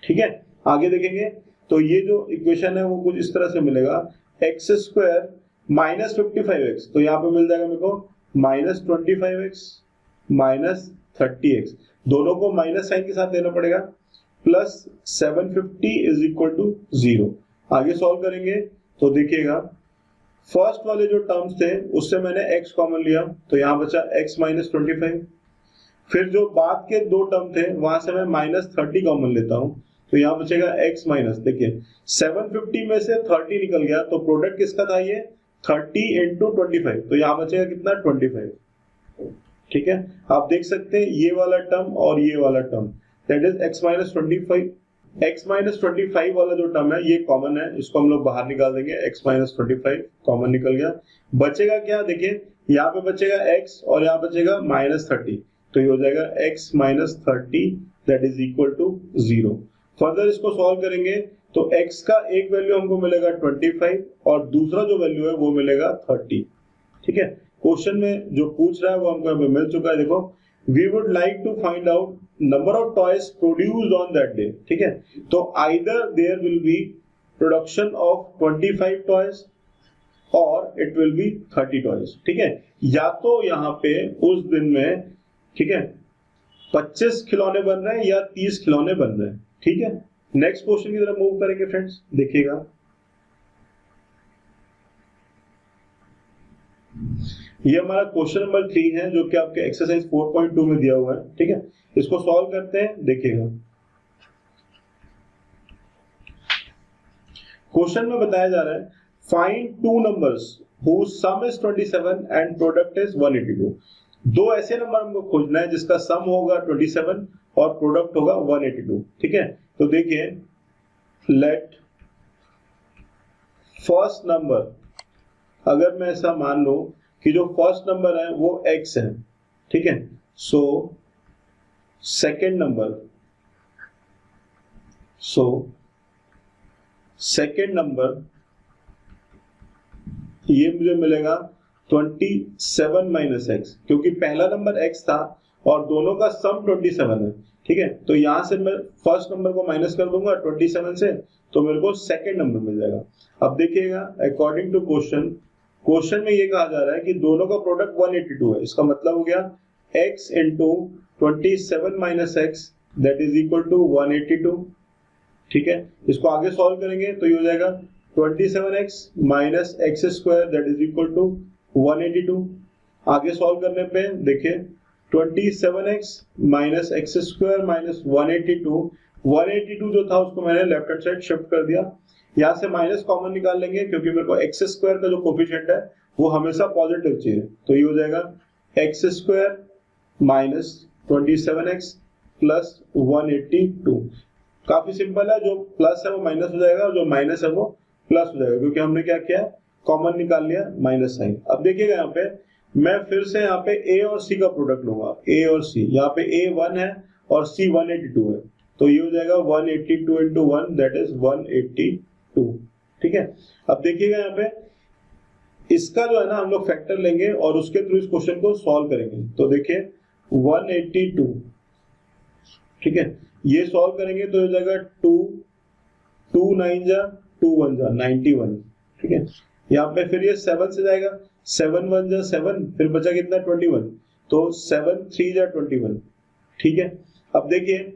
ठीक है, आगे देखेंगे तो ये जो इक्वेशन है वो कुछ इस तरह से मिलेगा, एक्स स्क्वायर माइनस 55x, तो यहाँ पे मिल जाएगा मेरे को माइनस 25x माइनस 30x, दोनों को माइनस साइन के साथ लेना पड़ेगा, प्लस 750 इज इक्वल टू 0। आगे सॉल्व करेंगे तो देखिएगा फर्स्ट वाले जो टर्म्स थे उससे मैंने x कॉमन लिया, तो यहाँ बचा x माइनस 25। फिर जो बाद के दो टर्म थे वहां से मैं माइनस 30 कॉमन लेता हूं, तो यहाँ बचेगा x माइनस, देखिए 750 में से 30 निकल गया, तो प्रोडक्ट किसका था ये 30 इंटू 25, तो यहाँ बचेगा कितना 25। ठीक है, आप देख सकते हैं ये वाला टर्म और ये वाला term, that is x minus 25। x minus 25 वाला जो टर्म है ये कॉमन है, इसको हम लोग बाहर निकाल देंगे, x माइनस 25 कॉमन निकल गया। बचेगा क्या, देखिए यहाँ पे बचेगा x और यहाँ बचेगा माइनस 30, तो ये हो जाएगा x minus 30 that is equal to 0। Further इसको सॉल्व करेंगे तो x का एक वैल्यू हमको मिलेगा 25 और दूसरा जो वैल्यू है वो मिलेगा 30। ठीक है, क्वेश्चन में जो पूछ रहा है वो हमको यहाँ पे मिल चुका है। देखो, we would like to find out number of toys produced on that day. ठीक है, तो either there will be production of 25 toys और इट विल बी 30 टॉयज। ठीक है, या तो यहाँ पे उस दिन में, ठीक है, 25 खिलौने बन रहे हैं या 30 खिलौने बन रहे हैं। ठीक है, नेक्स्ट क्वेश्चन की तरफ मूव करेंगे फ्रेंड्स, देखिएगा ये हमारा क्वेश्चन नंबर 3 है जो कि आपके एक्सरसाइज 4.2 में दिया हुआ है। ठीक है, इसको सॉल्व करते हैं, देखिएगा क्वेश्चन में बताया जा रहा है find two numbers whose sum is 27 and product is 182। दो ऐसे नंबर हमको खोजना है जिसका सम होगा 27 और प्रोडक्ट होगा 182। ठीक है, तो देखिए लेट फर्स्ट नंबर, अगर मैं ऐसा मान लो कि जो फर्स्ट नंबर है वो x है, ठीक है, सो सेकेंड नंबर ये मुझे मिलेगा 27 माइनस एक्स, क्योंकि पहला नंबर x था और दोनों का सम 27 है। ठीक है, तो यहां से मैं फर्स्ट नंबर को माइनस कर दूंगा 27 से, तो मेरे को सेकेंड नंबर मिल जाएगा। अब देखिएगा अकॉर्डिंग टू क्वेश्चन में ये कहा जा रहा है कि दोनों का प्रोडक्ट 182 है, इसका मतलब हो गया x into 27 minus x that is equal to 182। ठीक है, इसको आगे सॉल्व करेंगे तो ये हो जाएगा 27x minus x square that is equal to 182। आगे सॉल्व करने पे देखिए 27x minus x square minus 182 जो था उसको मैंने लेफ्ट हैंड साइड शिफ्ट कर दिया। यहाँ से माइनस कॉमन निकाल लेंगे क्योंकि मेरे को एक्स स्क्वायर का जो कोफिशिएंट है वो हमेशा पॉजिटिव चाहिए, तो ये हो जाएगा x square minus 27x plus 182। काफी सिंपल है, जो प्लस है वो माइनस हो जाएगा और जो माइनस है वो प्लस हो जाएगा, क्योंकि हमने क्या किया कॉमन निकाल लिया माइनस साइन। अब देखिएगा यहाँ पे मैं फिर से यहाँ पे a और c का प्रोडक्ट लूंगा, a और c, यहाँ पे a 1 है और c 182 है, तो ये हो जाएगा 182 इंटू 1 दैट इज 182। ठीक है, अब देखिएगा यहाँ पे इसका जो है ना हम लोग फैक्टर लेंगे और उसके थ्रू इस क्वेश्चन को सॉल्व करेंगे। तो देखिए 182, ठीक है, ये सॉल्व करेंगे तो हो जाएगा 2 9 जा 2 1 जा 91। ठीक है, यहाँ पे फिर ये 7 से जाएगा, 7 1 जा 7, फिर बचा कितना 21, तो 7 3 जा 21। ठीक है, अब देखिए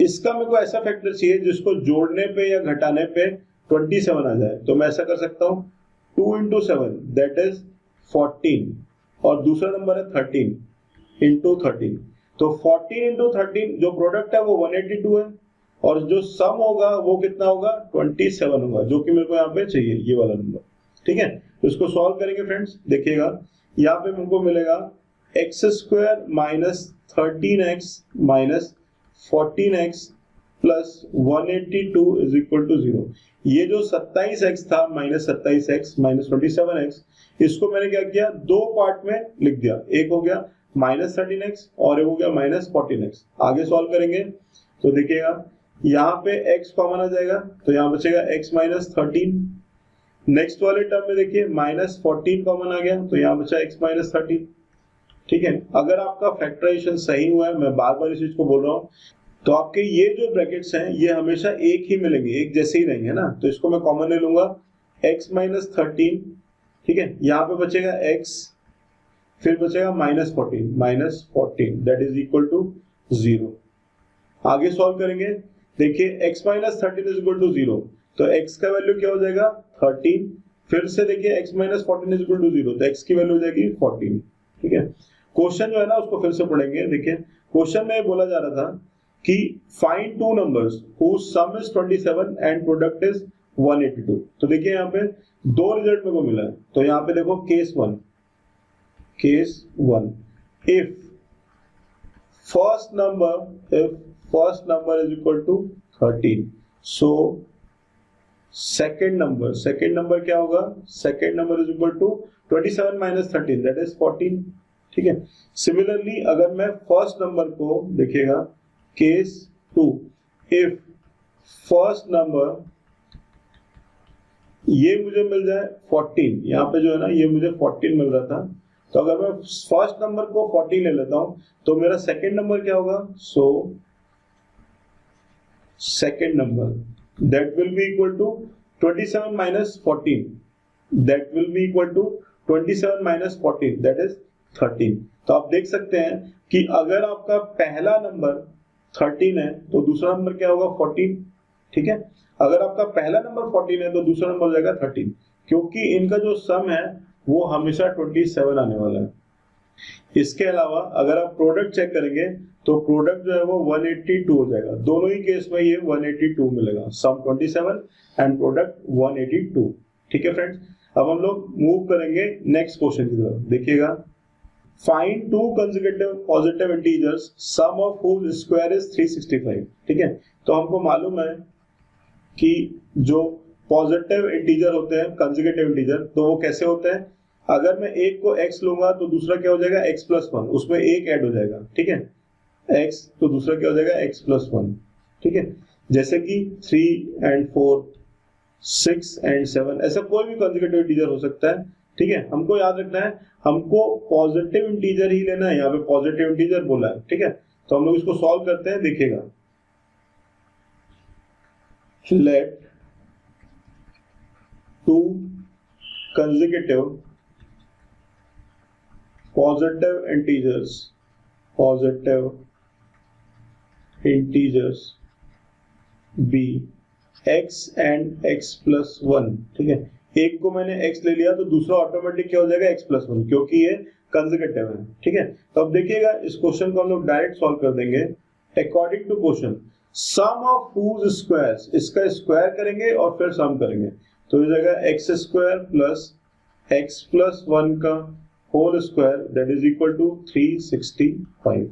इसका मेरे को ऐसा फैक्टर चाहिए जिसको जोड़ने पे या घटाने पे 27 आ जाए, तो मैं ऐसा कर सकता हूँ 2 इंटू 7 दैट इज 14 और दूसरा नंबर है 13 इंटू 13, तो 14 इंटू 13 जो प्रोडक्ट है वो 182 है और जो सम होगा वो कितना होगा 27 होगा, जो कि मेरे को यहाँ पे चाहिए ये वाला नंबर। ठीक है, तो इसको सॉल्व करेंगे फ्रेंड्स, देखिएगा यहाँ पे हमको मिलेगा x square minus 13x minus 14x plus 182 is equal to 0। ये जो 27x था माइनस 27x माइनस 27x, इसको मैंने क्या किया दो पार्ट में लिख दिया, एक हो गया माइनस 13x और एक हो गया माइनस 14x। आगे सॉल्व करेंगे तो देखिएगा यहाँ पे x कॉमन आ जाएगा, तो यहाँ बचेगा x माइनस 13। नेक्स्ट वाले टर्म में देखिए माइनस 14 कॉमन आ गया, तो यहाँ बचा x माइनस 13। ठीक है, अगर आपका फैक्टराइजेशन सही हुआ है, मैं बार बार इस चीज को बोल रहा हूँ, तो आपके ये जो ब्रैकेट्स हैं ये हमेशा एक ही मिलेंगे, एक जैसे ही रहेंगे ना। तो इसको मैं कॉमन ले लूंगा, x माइनस 13, ठीक है, यहाँ पे बचेगा x, फिर बचेगा minus fourteen that is equal to 0। आगे सॉल्व करेंगे, देखिए x minus 13 is equal to 0, तो x का वैल्यू क्या हो जाएगा 13, फिर से देखिए x minus 14 is equal to 0, तो x की वैल्यू हो जाएगी 14। ठीक है, क्वेश्चन जो है ना उसको फिर से पढ़ेंगे। देखिए क्वेश्चन में बोला जा रहा था कि find two numbers whose sum is 27 and product is 182। तो देखिए यहाँ पे दो रिजल्ट मेरे को मिला है, तो यहाँ पे देखो case one, if first number is equal to 13, so second number क्या होगा, second number is equal to 27 minus 13 that is 14। ठीक है, सिमिलरली अगर मैं फर्स्ट नंबर को देखिएगा, केस 2, इफ फर्स्ट नंबर ये मुझे मिल जाए 14, यहाँ पे जो है ना ये मुझे 14 मिल रहा था, तो अगर मैं फर्स्ट नंबर को 14 ले लेता हूं तो मेरा सेकेंड नंबर क्या होगा, so second number that will be equal to 27 minus 14, that will be equal to 27 minus 14 that is 13। तो आप देख सकते हैं कि अगर आपका पहला नंबर 13 है तो दूसरा नंबर क्या होगा 14। ठीक है, अगर आपका पहला नंबर 14 है तो दूसरा नंबर हो जाएगा 13, क्योंकि इनका जो सम है वो हमेशा 27 आने वाला है। इसके अलावा अगर आप प्रोडक्ट चेक करेंगे तो प्रोडक्ट जो है वो 182 हो जाएगा, दोनों ही केस में ये 182 मिलेगा, सम 27 एंड प्रोडक्ट 182। ठीक है फ्रेंड्स, अब हम लोग मूव करेंगे नेक्स्ट क्वेश्चन की तरफ। देखिएगा, find two consecutive positive integers sum of whose square is 365। ठीक है, तो हमको मालूम है कि जो पॉजिटिव इंटीजर होते हैं कंसेक्यूटिव इंटीजर, तो वो कैसे होते हैं, अगर मैं एक को x लूंगा तो दूसरा क्या हो जाएगा x प्लस 1, उसमें एक ऐड हो जाएगा। ठीक है, x तो दूसरा क्या हो जाएगा x प्लस 1। ठीक है, जैसे कि 3 and 4, 6 and 7, ऐसा कोई भी कंसेक्यूटिव इंटीजर हो सकता है। ठीक है, हमको याद रखना है, हमको पॉजिटिव इंटीजर ही लेना है, यहाँ पे पॉजिटिव इंटीजर बोला है। ठीक है, तो हम लोग इसको सॉल्व करते हैं। देखिएगा, let two consecutive positive integers be x and x plus 1। ठीक है, एक को मैंने x ले लिया तो दूसरा ऑटोमेटिक क्या हो जाएगा x प्लस 1, क्योंकि ये कंसेक्यूटिव है। ठीक है, तो अब देखिएगा इस क्वेश्चन को हम लोग डायरेक्ट सॉल्व कर देंगे according to question. Sum of whose squares, इसका स्क्वायर करेंगे और फिर सम करेंगे, तो हो जाएगा x square plus x plus 1 का whole square that is equal to 365।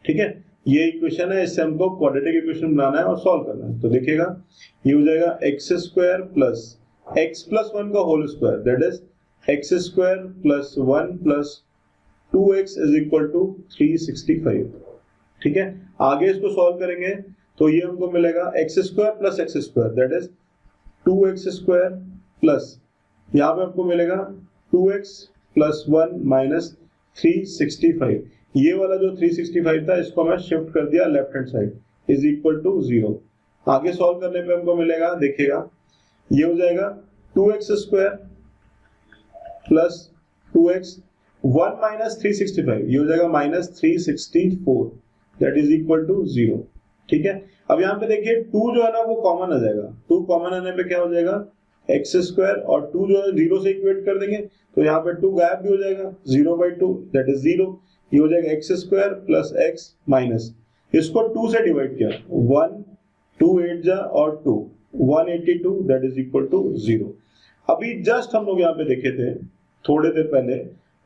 ठीक है, ये इक्वेशन है, इससे हमको क्वाड्रेटिक इक्वेशन बनाना है और सॉल्व करना है। तो देखिएगा, ये हो जाएगा x square plus x plus 1 का whole square that is x square plus 1 प्लस 2x इज इक्वल टू 365। ठीक है, आगे इसको सॉल्व करेंगे तो ये हमको मिलेगा x square plus x square that is 2x square plus यहाँ पे आपको मिलेगा 2x प्लस 1 माइनस 365। ये वाला जो 365 था इसको मैं शिफ्ट कर दिया left hand side, is equal to 0। आगे सॉल्व करने पे हमको मिलेगा, देखिएगा ये हो जाएगा 2x square plus 2x 1 minus 365, ये हो जाएगा minus 364 that is equal to 0। ठीक है, अब यहाँ पे देखिए 2 जो है ना वो कॉमन आ जाएगा, 2 कॉमन आने पे क्या हो जाएगा एक्स स्क्वायर, और 2 जो है 0 से इक्वेट कर देंगे तो यहाँ पे 2 गायब भी हो जाएगा, 0/2 दैट इज 0। ये हो जाएगा x square plus x minus, इसको 2 से डिवाइड किया, 1 2 8 जा और 2 182 दैट इज इक्वल टू 0। अभी जस्ट हम लोग यहाँ पे देखे थे थोड़ी देर पहले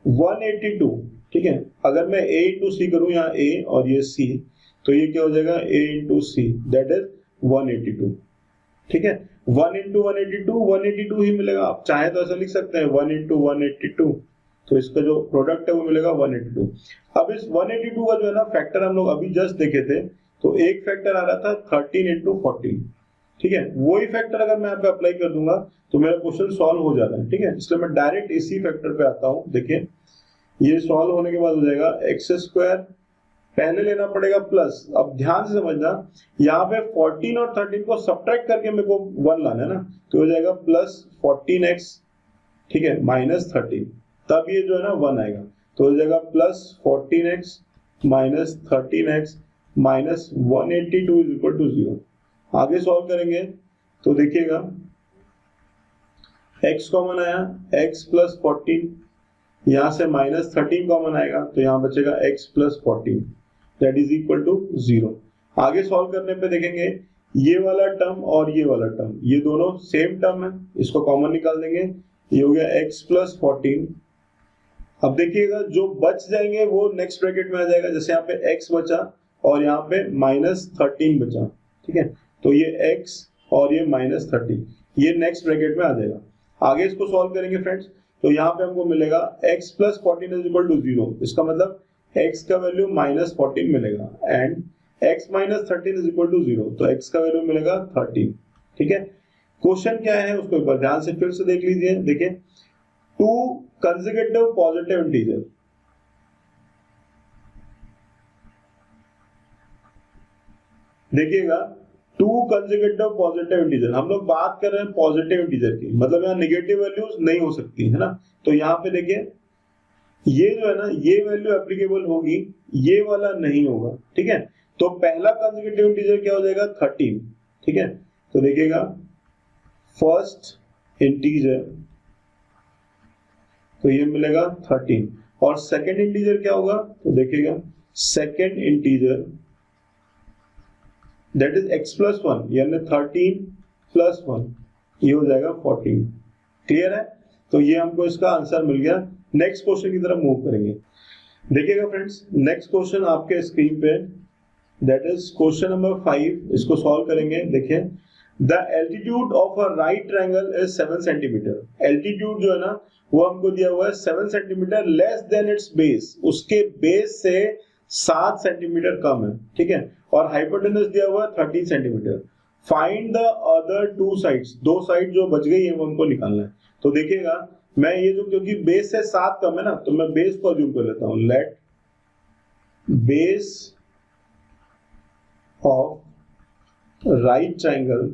182। ठीक है, अगर मैं a इंटू सी करूं, यहाँ a और ये c, तो ये क्या हो जाएगा a into see that is 182। ठीक है, 1 इंटू 182 ही मिलेगा, आप चाहे तो ऐसा लिख सकते हैं 1 इंटू 182, तो इसका जो प्रोडक्ट है वो मिलेगा 182। अब इस 182 का जो है ना फैक्टर हम लोग अभी जस्ट देखे थे, तो एक फैक्टर आ रहा था 13 इंटू 14। ठीक है, वही फैक्टर अगर मैं यहाँ पे अप्लाई कर दूंगा तो मेरा क्वेश्चन सॉल्व हो जा रहा है। ठीक है, इसलिए मैं डायरेक्ट इसी फैक्टर पे आता हूँ। देखिए ये सॉल्व होने के बाद हो जाएगा एक्स स्क्वायर, पहले लेना पड़ेगा प्लस। अब ध्यान से समझना, यहाँ पे 14 और 13 को सब्ट्रैक्ट करके मेरे को 1 लाना है ना, तो हो जाएगा प्लस 14x, ठीक है, माइनस 13, तब ये जो है ना 1 आएगा, तो हो जाएगा plus 14x minus 13x minus 182 is equal to 0। आगे सॉल्व करेंगे तो देखिएगा x कॉमन आया, x प्लस 14, यहां से माइनस 13 कॉमन आएगा, तो यहां बचेगा x plus 14 that is equal to 0। आगे सॉल्व करने पे देखेंगे ये वाला टर्म और ये वाला टर्म, ये दोनों सेम टर्म है, इसको कॉमन निकाल देंगे, ये हो गया x प्लस 14। अब देखिएगा जो बच जाएंगे वो नेक्स्ट ब्रैकेट में आ जाएगा, जैसे यहाँ पे x बचा और यहाँ पे माइनस 13 बचा, ठीक है, तो ये x और ये माइनस 13 ये नेक्स्ट ब्रैकेट में आ जाएगा। आगे इसको सॉल्व करेंगे फ्रेंड्स, तो यहाँ पे हमको मिलेगा x plus 14 is equal to 0, इसका मतलब x का वैल्यू माइनस 14 मिलेगा, and x minus 13 is equal to 0, तो x का वैल्यू मिलेगा 13, ठीक है। क्वेश्चन क्या है उसको एक बार ध्यान से फिर से देख लीजिए। देखिए, 2 कंसेक्यूटिव पॉजिटिव इंटीजर, देखिएगा 2 कंसेक्यूटिव पॉजिटिव इंटीजर, हम लोग बात कर रहे हैं पॉजिटिव इंटीजर की, मतलब यहाँ नेगेटिव वैल्यूज नहीं हो सकती है ना, तो यहाँ पे देखिए ये जो है ना ये वैल्यू एप्लीकेबल होगी, ये वाला नहीं होगा, ठीक है। तो पहला कंसेक्यूटिव इंटीजर क्या हो जाएगा 13, ठीक है, तो देखिएगा फर्स्ट इंटीजर, तो ये मिलेगा 13, और सेकेंड इंटीजर क्या होगा, तो देखिएगा second integer that is x plus 1, यानी 13 प्लस 1, ये हो जाएगा 14। क्लियर है, तो ये हमको इसका आंसर मिल गया। नेक्स्ट क्वेश्चन की तरफ मूव करेंगे। देखिएगा फ्रेंड्स, नेक्स्ट क्वेश्चन आपके स्क्रीन पे दैट इज क्वेश्चन नंबर 5, इसको सॉल्व करेंगे। देखिए, the altitude of a right triangle is 7 centimetre. Altitude जो है ना वो हमको दिया हुआ है 7 centimetre less than it's base, उसके बेस से 7 सेंटीमीटर कम है, ठीक है, और हाइपोटेनस दिया हुआ है 13 centimetre. Find the other 2 sides, 2 side जो बच गई है वो हमको निकालना है। तो देखिएगा मैं ये जो, क्योंकि बेस से 7 कम है ना, तो मैं बेस को अज्यूम कर लेता हूं, let base of right triangle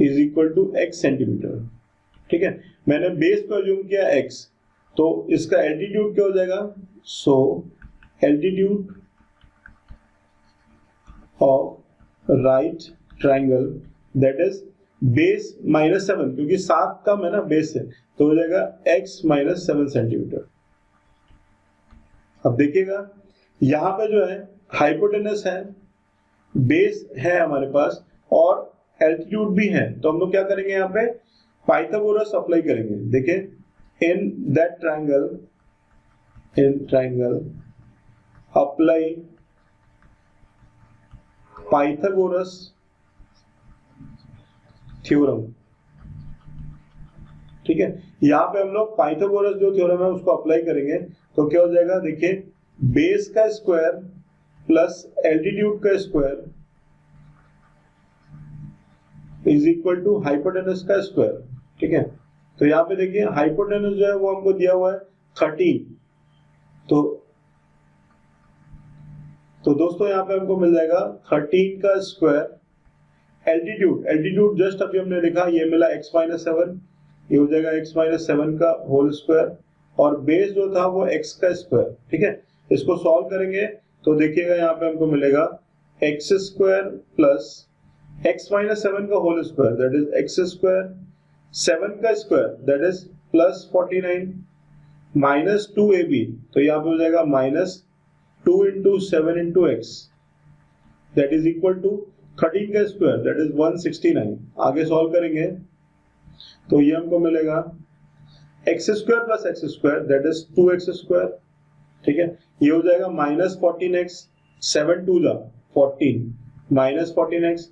is equal to x centimetre, ठीक है, मैंने बेस को अज्यूम किया x, तो इसका एल्टीट्यूड क्या हो जाएगा, so altitude of right triangle that is base minus 7, क्योंकि 7 कम है ना बेस से, तो हो जाएगा x माइनस 7 सेंटीमीटर। अब देखिएगा यहां पे जो है हाइपोटेनस है, बेस है हमारे पास, और एल्टीट्यूड भी है, तो हम लोग क्या करेंगे, यहाँ पे पाइथागोरस अप्लाई करेंगे। देखिए, in that triangle apply Pythagoras theorem, ठीक है। यहां पे हम लोग पाइथागोरस जो थ्योरम है उसको अप्लाई करेंगे, तो क्या हो जाएगा, देखिए बेस का स्क्वायर प्लस एल्टीट्यूड का square is equal to hypotenuse का स्क्वायर, ठीक है। तो यहाँ पे देखिए हाइपोटेनस जो है वो हमको दिया हुआ है 13, तो दोस्तों यहाँ पे हमको मिल जाएगा 13 का स्क्वायर, एल्टीट्यूड जस्ट अभी हमने लिखा, ये मिला x माइनस 7, ये हो जाएगा x माइनस 7 का होल स्क्वायर, और बेस जो था वो x का स्क्वायर, ठीक है। इसको सॉल्व करेंगे तो देखिएगा यहाँ पे हमको मिलेगा x square plus x minus 7 का whole square that is x square, 7 का square that is plus 49 minus 2ab, तो यहाँ पे हो जाएगा minus 2 into 7 into x that is equal to 13 का स्क्वायर दैट इज 169। आगे सॉल्व करेंगे तो ये हमको मिलेगा x square plus x square that is 2x square, ठीक है, ये हो जाएगा माइनस 14x, 7 2 जा 14 माइनस 14x,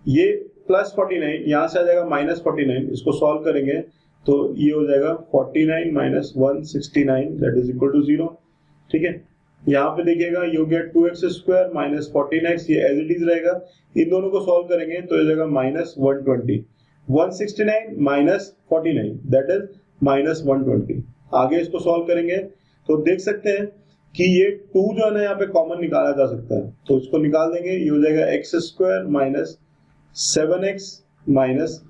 ये प्लस 49 यहां से आ जाएगा माइनस 49, इसको सॉल्व करेंगे तो ये हो जाएगा 49 minus 169 that is equal to 0, ठीक है। यहाँ पे देखिएगा ये हो गया 2x स्क्वायर माइनस 14x, ये एज इट इज रहेगा, इन दोनों को सॉल्व करेंगे तो ये जाएगा minus 120, 169 minus 49 that is minus 120। आगे इसको सॉल्व करेंगे तो देख सकते हैं कि ये 2 जो है ना यहाँ पे कॉमन निकाला जा सकता है, तो इसको निकाल देंगे। ये हो जाएगा x square minus 7x minus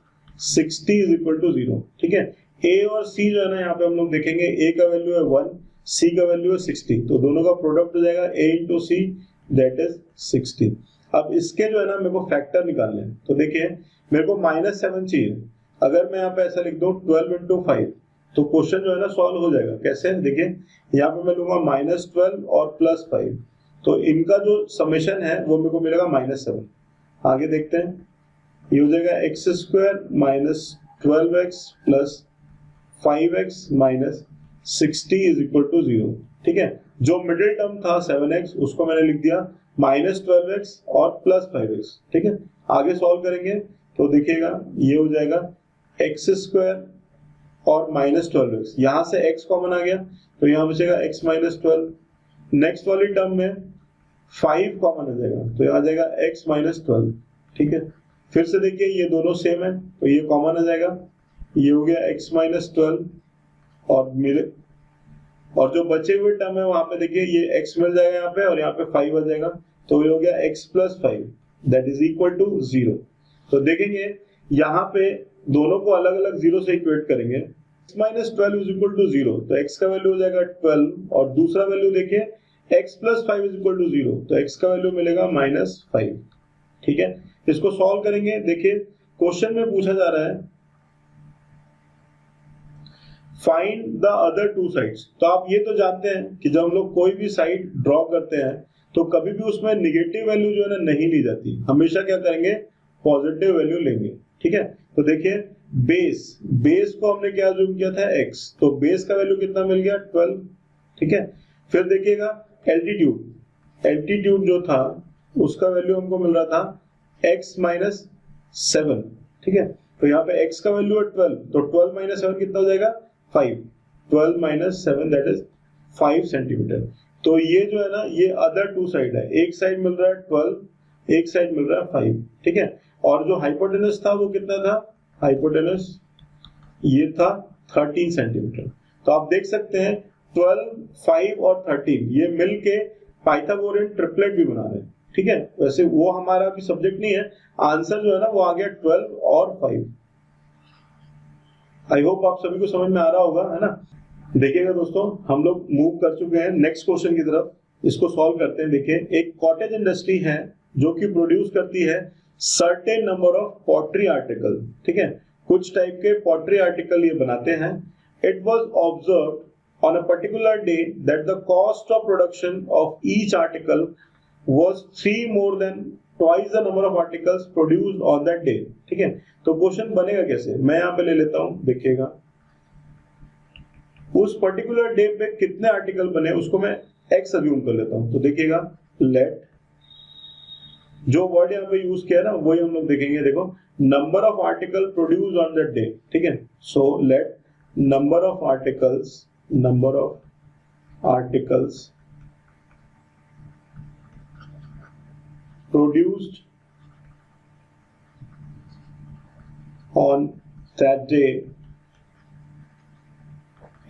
60 is equal to 0। ठीक है, a और c जो है ना यहाँ पे हम लोग देखेंगे, a का वैल्यू है 1, c का वैल्यू है 60, तो दोनों का प्रोडक्ट हो जाएगा a into see that is 60। अब इसके जो है ना मेरे को फैक्टर निकालने हैं, तो देखिए मेरे को -7 चाहिए। अगर मैं यहाँ पे ऐसा लिख दूं 12 इंटू 5, तो क्वेश्चन जो है ना सॉल्व हो जाएगा। कैसे, देखिए यहाँ पे मैं लूंगा -12 और +5, तो इनका जो समेशन है वो मेरे को मिलेगा -7। आगे देखते हैं, ये हो जाएगा x square minus 12x plus 5x minus 60 is equal to 0। ठीक है, जो मिडिल टर्म था 7x उसको मैंने लिख दिया -12x और प्लस 5x। ठीक है, आगे सॉल्व करेंगे तो देखिएगा ये हो जाएगा एक्स स्क्वायर और -12x, यहां से x कॉमन आ गया तो यहाँ बचेगा x माइनस 12। नेक्स्ट वाली टर्म में 5 कॉमन आ जाएगा तो यहाँ आ जाएगा x माइनस 12। ठीक है, फिर से देखिए ये दोनों सेम है तो ये कॉमन आ जाएगा, ये हो गया x माइनस 12 और जो बचे हुए टर्म है वहां पे देखिए ये x मिल जाएगा यहाँ पे और यहाँ पे 5 आ जाएगा, तो ये हो गया x plus 5 that is equal to 0। तो देखेंगे यहाँ पे दोनों को अलग अलग 0 से इक्वेट करेंगे। x minus 12 is equal to 0, तो x का वैल्यू हो जाएगा 12 और दूसरा वैल्यू देखिए x plus 5 is equal to 0, तो x का वैल्यू मिलेगा -5। ठीक है, इसको सॉल्व करेंगे। देखिए क्वेश्चन में पूछा जा रहा है find the other two sides. तो आप ये तो जानते हैं कि जब हम लोग कोई भी साइड ड्रॉ करते हैं तो कभी भी उसमें निगेटिव वैल्यू जो है ना नहीं ली जाती, हमेशा क्या करेंगे, पॉजिटिव वैल्यू लेंगे। ठीक है, तो देखिए बेस को हमने क्या अज्यूम किया था x, तो बेस का वैल्यू कितना मिल गया 12। ठीक है, फिर देखिएगा एल्टीट्यूड जो था उसका वैल्यू हमको मिल रहा था x माइनस 7। ठीक है, तो यहाँ पे x का वैल्यू है 12, तो 12 माइनस 7 कितना हो जाएगा 5। 12 माइनस 7 दैट इज 5 सेंटीमीटर। तो ये जो है ना ये अदर टू साइड है, एक साइड मिल रहा है 12, एक साइड मिल रहा है 5। ठीक है, और जो हाइपोटेनस था वो कितना था, हाइपोटेनस ये था 13 सेंटीमीटर। तो आप देख सकते हैं 12, 5 और 13 ये मिलके पाइथागोरियन ट्रिपलेट भी बना रहे हैं। ठीक है, वैसे वो हमारा भी सब्जेक्ट नहीं है, आंसर जो है ना वो आ गया 12 और 5। आई होप आप सभी को समझ में आ रहा होगा, है ना। देखिएगा दोस्तों, हम लोग मूव कर चुके हैं नेक्स्ट क्वेश्चन की तरफ, इसको सॉल्व करते हैं। देखिए एक कॉटेज इंडस्ट्री है जो कि प्रोड्यूस करती है certain number of pottery article. ठीक है, कुछ टाइप के पॉटरी आर्टिकल ये बनाते हैं। It was observed on a particular day that the cost of production of each article was 3 more than twice the number of articles produced on that day। ठीक है, तो क्वेश्चन बनेगा कैसे, मैं यहाँ पे ले लेता हूँ। देखिएगा उस पर्टिकुलर डे पे कितने आर्टिकल बने उसको मैं x अज्यूम कर लेता हूँ। तो देखिएगा लेट, जो वर्ड यहाँ पे यूज किया है ना वही हम लोग देखेंगे। देखो number of article produce on that day. ठीक है, so let number of articles produced on that day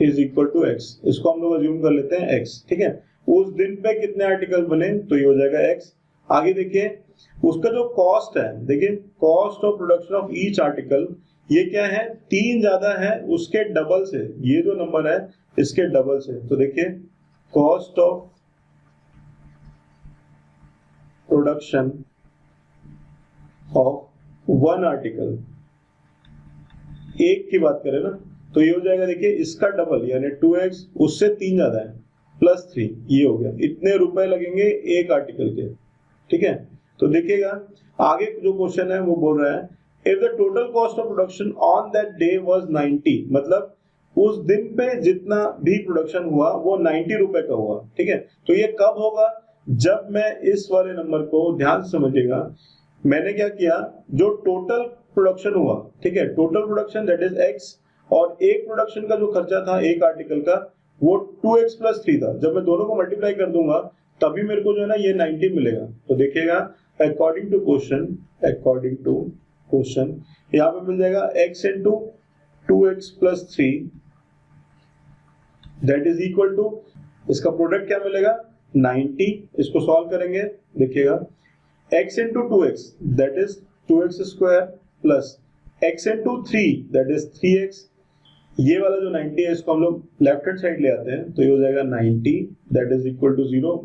is equal to x। इसको हम लोग अज्यूम कर लेते हैं x। ठीक है, उस दिन पे कितने आर्टिकल बने तो ये हो जाएगा x। आगे देखिए उसका जो कॉस्ट है, देखिए cost of production of each article ये क्या है, 3 ज्यादा है उसके डबल से, ये जो नंबर है इसके डबल से। तो देखिए cost of production of 1 article, एक की बात करें ना तो ये हो जाएगा, देखिए इसका डबल यानी 2x, उससे 3 ज्यादा है प्लस 3, ये हो गया। इतने रुपए लगेंगे एक आर्टिकल के। ठीक है, तो देखिएगा आगे जो क्वेश्चन है वो बोल रहा है if the total cost of production on that day was 90, मतलब उस दिन पे जितना भी प्रोडक्शन हुआ वो 90 रुपए का हुआ। ठीक है, तो ये कब होगा, जब मैं इस वाले नंबर को ध्यान से समझिएगा, मैंने क्या किया, जो टोटल प्रोडक्शन हुआ, ठीक है, total production that is x, और एक प्रोडक्शन का जो खर्चा था एक आर्टिकल का वो 2x प्लस 3 था। जब मैं दोनों को मल्टीप्लाई कर दूंगा तभी मेरे को जो है ना ये 90 मिलेगा। तो देखिएगा according to question, according to question, यहाँ पे मिल जाएगा x into 2x plus 3 that is equal to, इसका प्रोडक्ट क्या मिलेगा 90। इसको सॉल्व करेंगे, देखिएगा x into 2x that is 2x square plus x into 3 that is 3x। ये वाला जो 90 है इसको हम लोग लेफ्ट हैंड साइड ले आते हैं, तो ये हो जाएगा 90 that is equal to 0,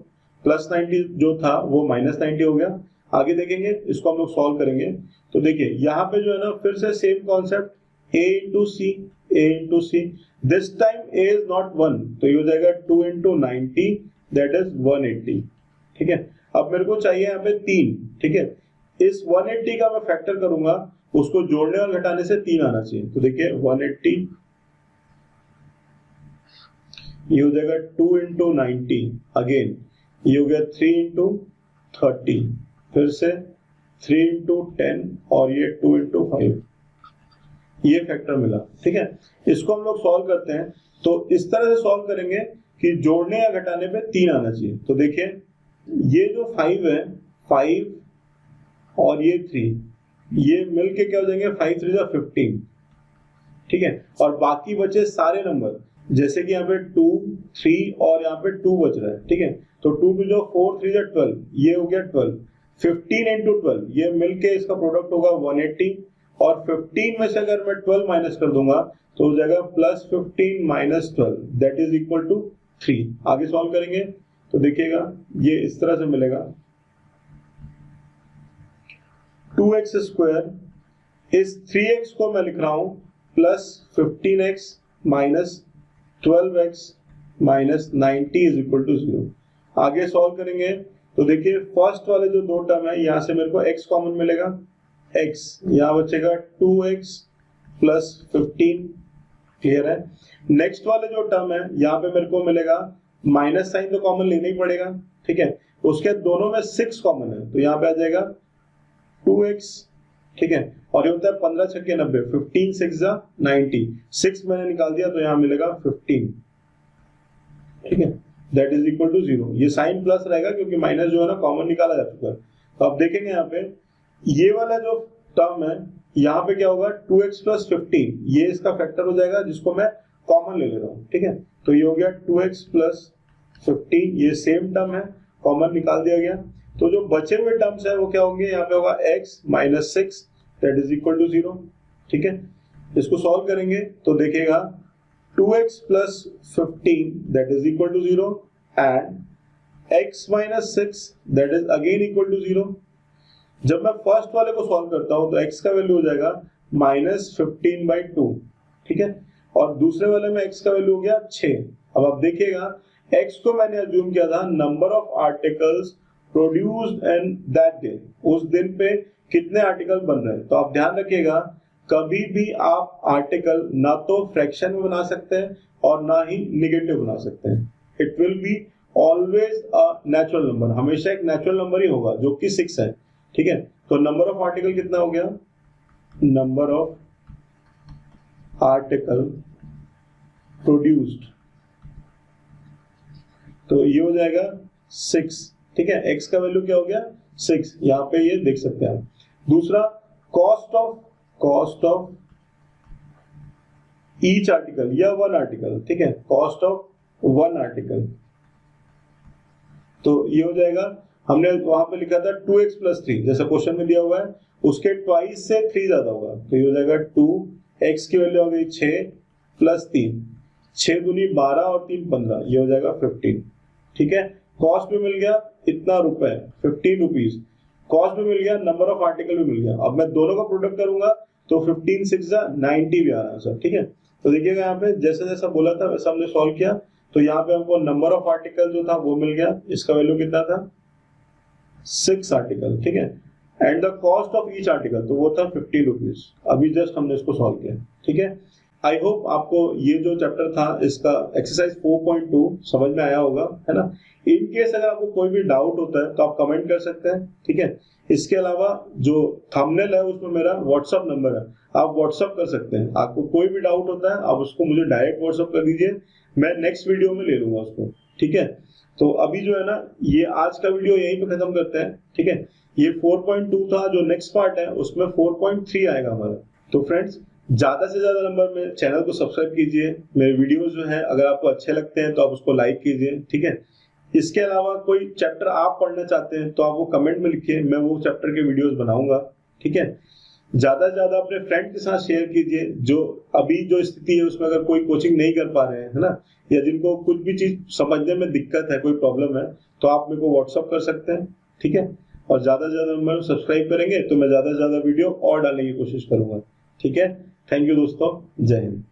plus 90 जो था वो माइनस 90 हो गया। आगे देखेंगे, इसको हम लोग सॉल्व करेंगे, तो देखिए यहाँ पे जो है ना फिर से same concept, a into c, this time a is not 1, तो ये हो जाएगा 2 इंटू 90 दैट इज 180। ठीक है, अब मेरे को चाहिए यहाँ पे 3। ठीक है, इस 180 का मैं फैक्टर करूंगा, उसको जोड़ने और घटाने से 3 आना चाहिए, तो देखिए 180 ये हो जाएगा 2 इंटू 90, अगेन ये हो गया 3 इंटू 30, फिर से 3 इंटू 10 और ये 2 इंटू 5, ये फैक्टर मिला। ठीक है, इसको हम लोग सॉल्व करते हैं, तो इस तरह से सॉल्व करेंगे कि जोड़ने या घटाने पे 3 आना चाहिए। तो देखिए ये जो 5 है, 5 और ये 3, ये मिलके क्या हो जाएंगे 5 3 15। ठीक है, और बाकी बचे सारे नंबर, जैसे कि यहाँ पे 2 3 और यहाँ पे 2 बच रहा है। ठीक है, तो 2 2 जो 4 3 12, ये हो गया 12, 15 इंटू 12, ये मिलके इसका प्रोडक्ट होगा 180, और 15 में से अगर मैं 12 माइनस कर दूंगा तो हो जाएगा plus 15 minus 12 that is equal to 3। आगे सॉल्व करेंगे तो देखिएगा ये इस तरह से मिलेगा, 2x स्क्वायर इस 3x को मैं लिख रहा हूं plus 15x minus 12x minus 90 is equal to 0। आगे सॉल्व करेंगे तो देखिए फर्स्ट वाले जो दो टर्म है, यहां से मेरे को x कॉमन मिलेगा, x यहां बचेगा 2x प्लस 15, क्लियर है। नेक्स्ट वाले जो टर्म है यहाँ पे मेरे को मिलेगा, माइनस साइन तो कॉमन लेना ही पड़ेगा। ठीक है, उसके दोनों में 6 कॉमन है, तो यहाँ पे आ जाएगा 2x। ठीक है, और ये होता है 15 छक्के 90, 15 6 90, 6 मैंने निकाल दिया तो यहाँ मिलेगा 15। ठीक है, दैट इज इक्वल टू 0। ये साइन प्लस रहेगा क्योंकि माइनस जो है ना कॉमन निकाला जा चुका है। तो अब देखेंगे यहाँ पे ये वाला जो टर्म है, यहाँ पे क्या होगा 2x प्लस 15, ये इसका फैक्टर हो जाएगा जिसको मैं कॉमन ले रहा हूँ। ठीक है, तो ये हो गया 2x प्लस 15, ये सेम टर्म है, कॉमन निकाल दिया गया। तो जो बचे हुए टर्म्स है वो क्या होंगे, यहाँ पे होगा x minus 6 that is equal to 0। ठीक है, इसको सॉल्व करेंगे तो देखिएगा 2x plus 15 that is equal to 0 and x minus 6 that is again equal to 0। जब मैं फर्स्ट वाले को सॉल्व करता हूं तो x का वैल्यू हो जाएगा माइनस 15/2। ठीक है, और दूसरे वाले में x का वैल्यू हो गया 6। अब आप देखिएगा x को मैंने अज्यूम किया था number of articles produced in that day, उस दिन पे कितने आर्टिकल बन रहे हैं। तो आप ध्यान रखिएगा कभी भी आप आर्टिकल ना तो फ्रैक्शन में बना सकते हैं और ना ही निगेटिव बना सकते हैं। It will be always a natural number, हमेशा एक नेचुरल नंबर ही होगा जो कि 6 है। ठीक है, तो नंबर ऑफ आर्टिकल कितना हो गया, नंबर ऑफ आर्टिकल प्रोड्यूस्ड, तो ये हो जाएगा 6। ठीक है, x का वैल्यू क्या हो गया 6, यहां पे ये देख सकते हैं। दूसरा कॉस्ट ऑफ ईच आर्टिकल या वन आर्टिकल। ठीक है, कॉस्ट ऑफ वन आर्टिकल, तो ये हो जाएगा, हमने वहां पे लिखा था 2x प्लस 3, जैसा क्वेश्चन में दिया हुआ है उसके ट्वाइस से 3 ज्यादा होगा, तो ये हो जाएगा 2x की वैल्यू हो गई 6 प्लस 3, 6 दूनी 12 और 3 15, ये हो जाएगा 15। ठीक है, कॉस्ट भी मिल गया इतना रुपए 15 रुपीज, कॉस्ट भी मिल गया, नंबर ऑफ आर्टिकल भी मिल गया। अब मैं दोनों का प्रोडक्ट करूंगा तो 15 6 90 भी आ रहा है सर। ठीक है, तो देखिएगा यहाँ पे जैसा जैसा बोला था वैसा हमने सॉल्व किया, तो यहाँ पे हमको नंबर ऑफ आर्टिकल जो था वो मिल गया, इसका वैल्यू कितना था 6 आर्टिकल। ठीक है, and the cost of each article तो वो था 15 रुपीज। अभी जस्ट हमने इसको सॉल्व किया। ठीक है, आई होप आपको ये जो चैप्टर था इसका एक्सरसाइज 4.2 समझ में आया होगा, है ना। इन केस अगर आपको कोई भी डाउट होता है तो आप कमेंट कर सकते हैं। ठीक है, इसके अलावा जो थंबनेल है उसमें मेरा व्हाट्सअप नंबर है, आप व्हाट्सअप कर सकते हैं। आपको कोई भी डाउट होता है आप उसको मुझे डायरेक्ट व्हाट्सअप कर दीजिए, मैं नेक्स्ट वीडियो में ले लूंगा उसको। ठीक है, तो अभी जो है ना ये आज का वीडियो यहीं पे खत्म करते हैं। ठीक है, ये 4.2 था, जो नेक्स्ट पार्ट है उसमें 4.3 आएगा हमारा। तो फ्रेंड्स ज्यादा से ज्यादा नंबर में चैनल को सब्सक्राइब कीजिए, मेरे वीडियोस जो है अगर आपको अच्छे लगते हैं तो आप उसको लाइक कीजिए, ठीक है। इसके अलावा कोई चैप्टर आप पढ़ना चाहते हैं तो आप वो कमेंट में लिखिए, मैं वो चैप्टर के वीडियोस बनाऊंगा, ठीक है। ज्यादा से ज्यादा अपने फ्रेंड के साथ शेयर कीजिए, जो अभी जो स्थिति है उसमें अगर कोई कोचिंग नहीं कर पा रहे हैं, है ना, या जिनको कुछ भी चीज समझने में दिक्कत है, कोई प्रॉब्लम है, तो आप मेरे को व्हाट्सअप कर सकते हैं, ठीक है। और ज्यादा से ज्यादा नंबर सब्सक्राइब करेंगे तो मैं ज्यादा से ज्यादा वीडियो और डालने की कोशिश करूंगा, ठीक है। थैंक यू दोस्तों, जय हिंद।